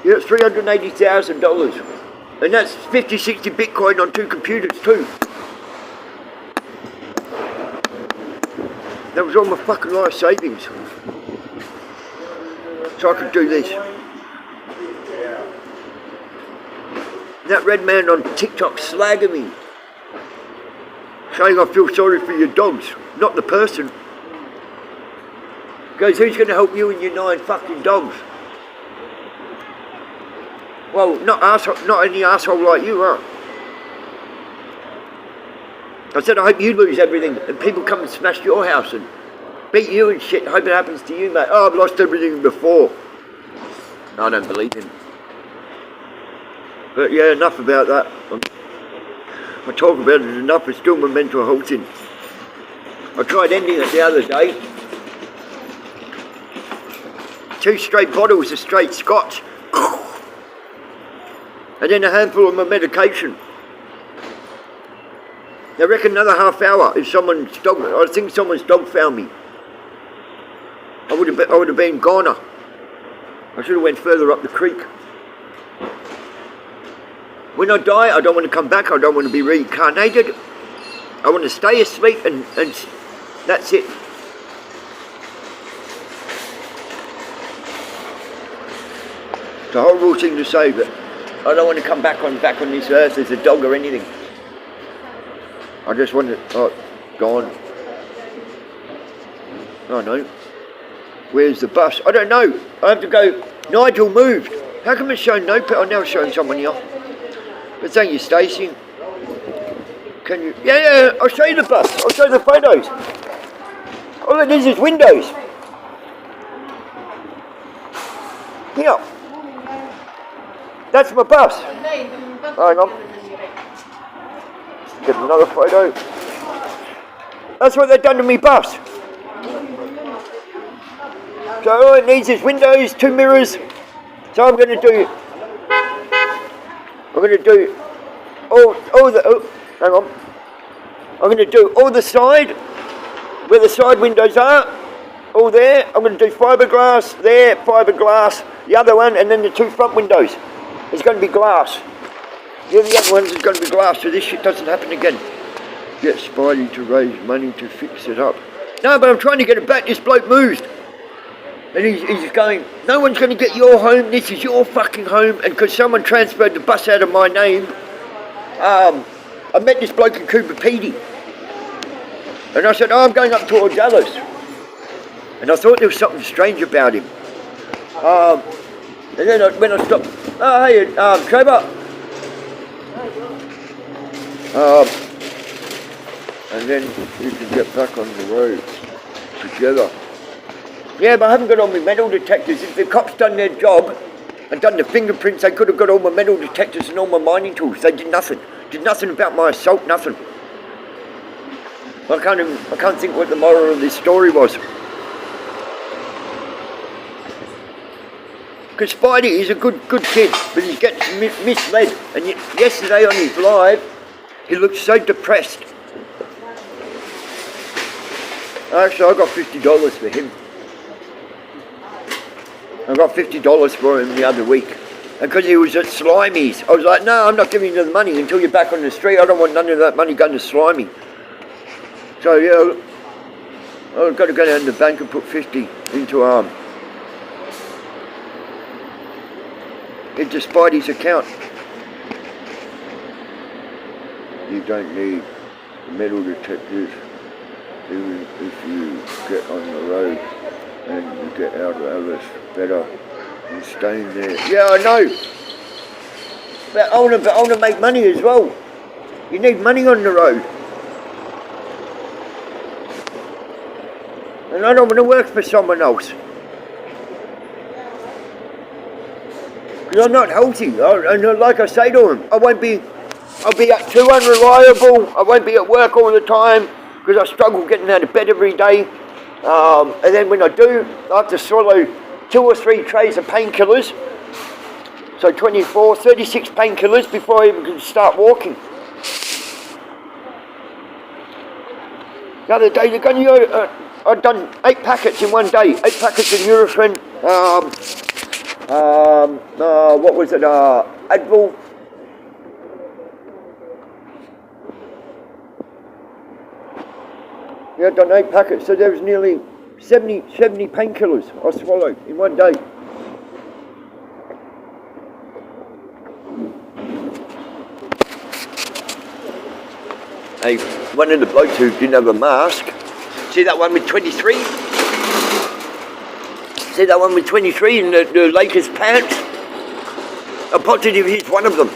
Yeah, it's $380,000. And that's 50, 60 Bitcoin on 2 computers too. That was all my fucking life savings. So I could do this. That red man on TikTok slagging me. Saying I feel sorry for your dogs, not the person. Goes, who's going to help you and your 9 fucking dogs? Well, not any asshole like you, huh? I said, I hope you lose everything and people come and smash your house and beat you and shit. I hope it happens to you, mate. Oh, I've lost everything before. I don't believe him. But yeah, enough about that. I talk about it enough, it's still my mental health thing. I tried ending it the other day. 2 straight bottles of straight scotch. And then a handful of my medication. I reckon another half hour if someone's dog, I think someone's dog found me. I would have been goner. I should have went further up the creek. When I die, I don't want to come back, I don't want to be reincarnated. I want to stay asleep and that's it. It's a horrible thing to say, but I don't want to come back on this earth as a dog or anything. I just want to, gone. Oh no. Where's the bus? I don't know. I have to go. Nigel moved. How come it's showing no? Oh, now it's showing someone here. But thank you, Stacey. Can you? Yeah. I'll show you the bus. I'll show you the photos. All it is windows. Here. That's my bus. Hang on. Get another photo. That's what they've done to me bus. So all it needs is windows, 2 mirrors. So I'm going to do all the, hang on. I'm going to do all the side, where the side windows are, all there. I'm going to do fiberglass there, fiberglass, the other one, and then the 2 front windows. It's going to be glass. Yeah, the other ones is going to be glass, so this shit doesn't happen again. Get Spidey to raise money to fix it up. No, but I'm trying to get it back. This bloke moved. And he's going, no one's going to get your home, this is your fucking home. And because someone transferred the bus out of my name, I met this bloke in Cooper Pedy. And I said, I'm going up towards Alice. And I thought there was something strange about him. And then when I stopped, oh hey, Trevor. And then we can get back on the road together. Yeah, but I haven't got all my metal detectors. If the cops done their job and done the fingerprints, they could have got all my metal detectors and all my mining tools. They did nothing. Did nothing about my assault, nothing. I can't think what the moral of this story was. Because Spidey is a good kid, but he gets misled. And yesterday on his live, he looked so depressed. Actually, I got $50 for him. I got $50 for him the other week. And because he was at Slimey's, I was like, no, I'm not giving you the money until you're back on the street. I don't want none of that money going to Slimy. So, yeah, I've got to go down to the bank and put 50 into Spidey's account. You don't need metal detectors even if you get on the road and you get out of Alice better than staying there. Yeah, I know. But I want to make money as well. You need money on the road. And I don't want to work for someone else. Because I'm not healthy. And like I say to him, I'll be too unreliable. I won't be at work all the time because I struggle getting out of bed every day. And then when I do, I have to swallow 2 or 3 trays of painkillers. So 36 painkillers before I even can start walking. The other day, I'd done 8 packets in one day. 8 packets of Nurofen. What was it? Advil. Yeah, I'd done 8 packets, so there was nearly 70 painkillers I swallowed in one day. Hey, one of the blokes who didn't have a mask, see that one with 23? See that one with 23 in the Lakers pants? I'm positive he's one of them.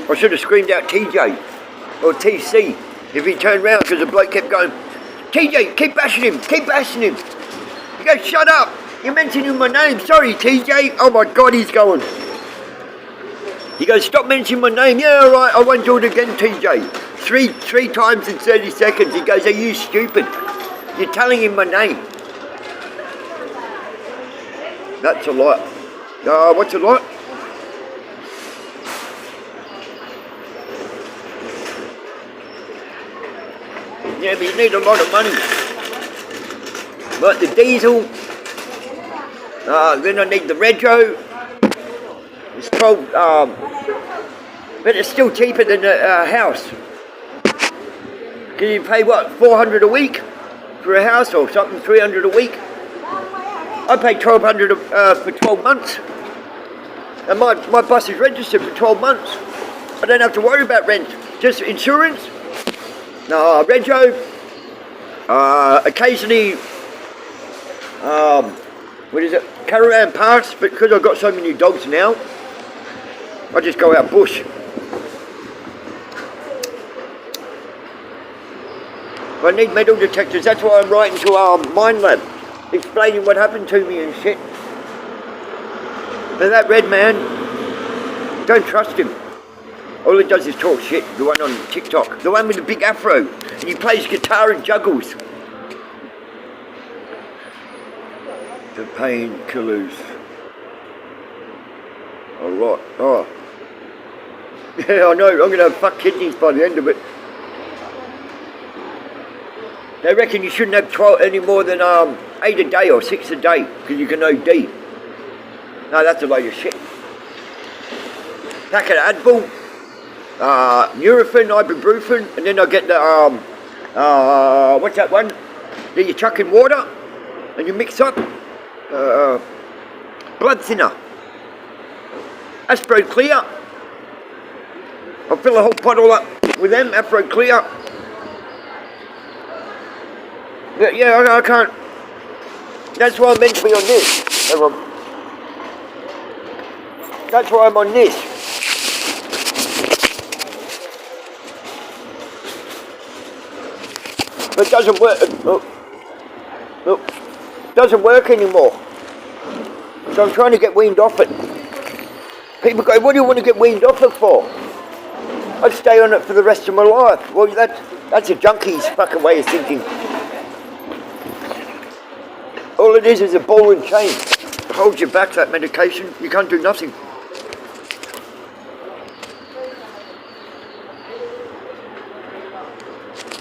I should have screamed out TJ or TC if he turned round because the bloke kept going, TJ, keep bashing him. He goes, shut up, you're mentioning my name. Sorry, TJ. Oh my God, he's going. He goes, stop mentioning my name. Yeah, all right, I won't do it again, TJ. Three times in 30 seconds. He goes, are you stupid? You're telling him my name. That's a lot. What's a lot? Yeah, but you need a lot of money. But the diesel, then I need the retro. It's 12, but it's still cheaper than a house. Can you pay what, 400 a week for a house or something, 300 a week? I pay 1,200 for 12 months. And my bus is registered for 12 months. I don't have to worry about rent, just insurance. No, Rego, occasionally, caravan parks, but because I've got so many dogs now, I just go out bush. I need metal detectors, that's why I'm writing to our mine lab, explaining what happened to me and shit. And that red man, don't trust him. All he does is talk shit, the one on TikTok. The one with the big afro. And he plays guitar and juggles. The painkillers. A lot. Oh. Yeah, I know. I'm going to have fuck kidneys by the end of it. They reckon you shouldn't have 12 any more than 8 a day or 6 a day. Because you can OD. No, that's a load of shit. Packet of Advil. Nurofen, ibuprofen, and then I get the what's that one that you chuck in water and you mix up, blood thinner, Aspro Clear. I'll fill a whole bottle up with them, Aspro Clear, Yeah, I can't. That's why I'm meant to be on this. Hang on. That's why I'm on this. But it doesn't work. Doesn't work anymore. So I'm trying to get weaned off it. People go, what do you want to get weaned off it for? I'd stay on it for the rest of my life. Well, that's a junkie's fucking way of thinking. All it is a ball and chain. It holds you back, that medication. You can't do nothing.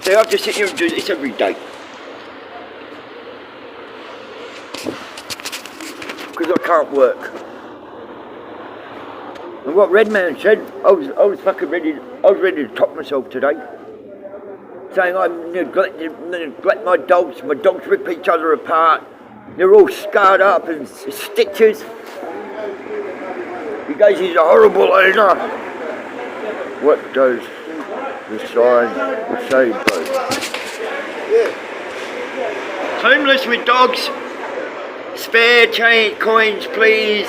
So I have to sit here and do this every day. Because I can't work. And what Redman said, I was fucking ready. I was ready to top myself today, saying I neglect my dogs. My dogs rip each other apart. They're all scarred up and stitches. He goes, he's a horrible owner. What does the sign say, bro? Homeless with dogs. Spare change, coins, please.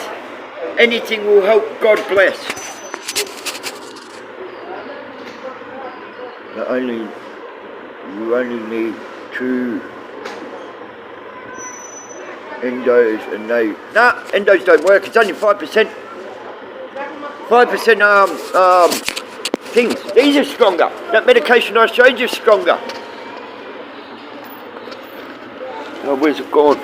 Anything will help, God bless. You only need 2 endos and they... Nah, endos don't work, it's only 5%. 5% things. These are stronger. That medication I showed you is stronger. Oh, where's it gone?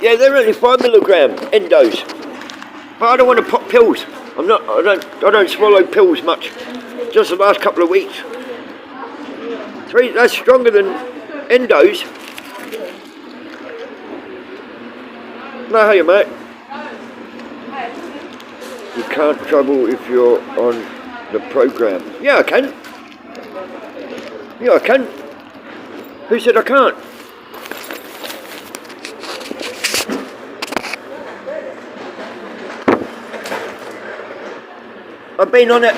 Yeah, they're only 5 milligram endos. But I don't want to pop pills. I don't swallow pills much. Just the last couple of weeks. 3, that's stronger than endos. No, hey mate. You can't travel if you're on the program. Yeah, I can. Yeah, I can. Who said I can't? I've been on it.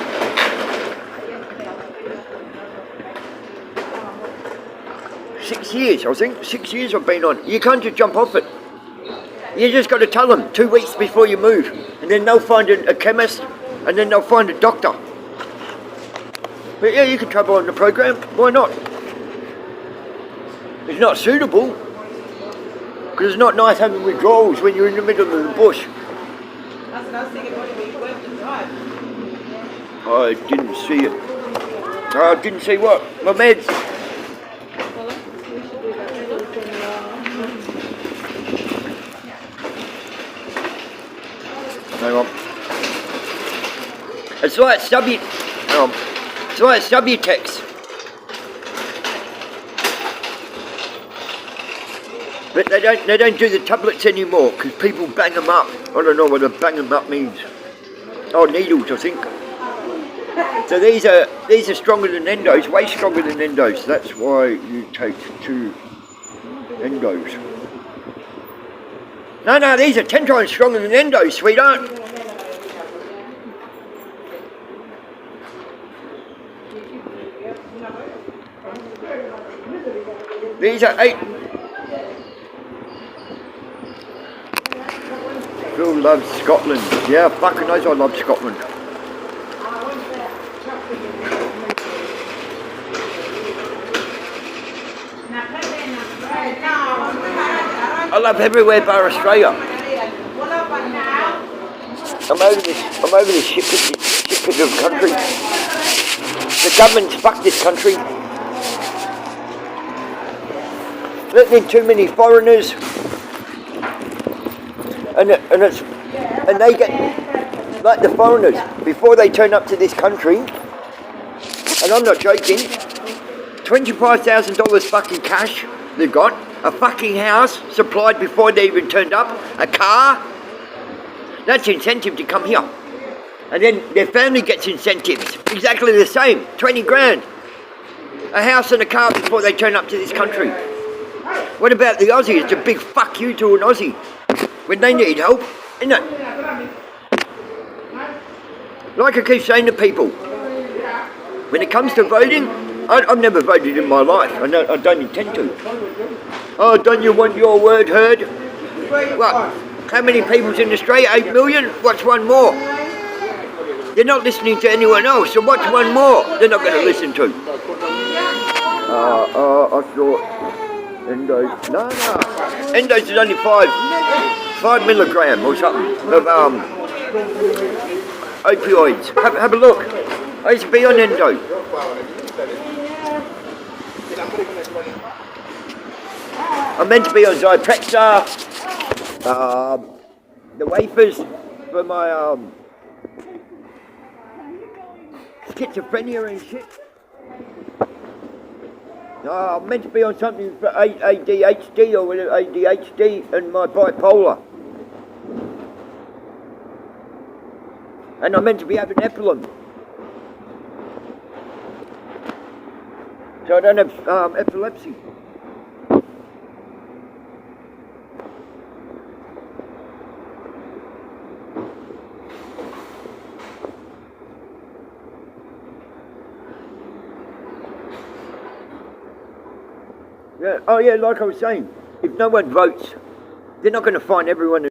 Six years, I think. 6 years I've been on. You can't just jump off it. You just got to tell them 2 weeks before you move, and then they'll find a chemist, and then they'll find a doctor. But yeah, you can travel on the program. Why not? It's not suitable because it's not nice having withdrawals when you're in the middle of the bush. That's what I was thinking when we went to drive. I didn't see it. I didn't see what? My meds. Hang on. It's like Subutex. But they don't do the tablets anymore because people bang them up. I don't know what a bang them up means. Oh, needles, I think. So these are stronger than endos, way stronger than endos. That's why you take 2 endos. No, these are 10 times stronger than endos, sweetheart. These are 8. Phil loves Scotland. Yeah, fucking knows I love Scotland. I love everywhere bar Australia. I'm over this shit pit of country. The government's fucked this country. Letting in too many foreigners, and they get like the foreigners before they turn up to this country. And I'm not joking. $25,000 fucking cash they've got. A fucking house supplied before they even turned up, a car. That's incentive to come here. And then their family gets incentives, exactly the same, 20 grand. A house and a car before they turn up to this country. What about the Aussies? It's a big fuck you to an Aussie when they need help, isn't it? Like I keep saying to people, when it comes to voting, I've never voted in my life. I don't intend to. Oh, don't you want your word heard? What? How many people's in Australia? 8 million? What's one more? They're not listening to anyone else, so what's one more they're not going to listen to? I thought Endos. No. Endos is only 5 milligram or something of opioids. Have a look. I used to be on Endo. I'm meant to be on Zyprexa, the wafers for my schizophrenia and shit. I'm meant to be on something for ADHD or whatever, ADHD and my bipolar. And I'm meant to be having Epilum. So I don't have epilepsy. Yeah. Oh yeah, like I was saying, if no one votes, they're not going to find everyone.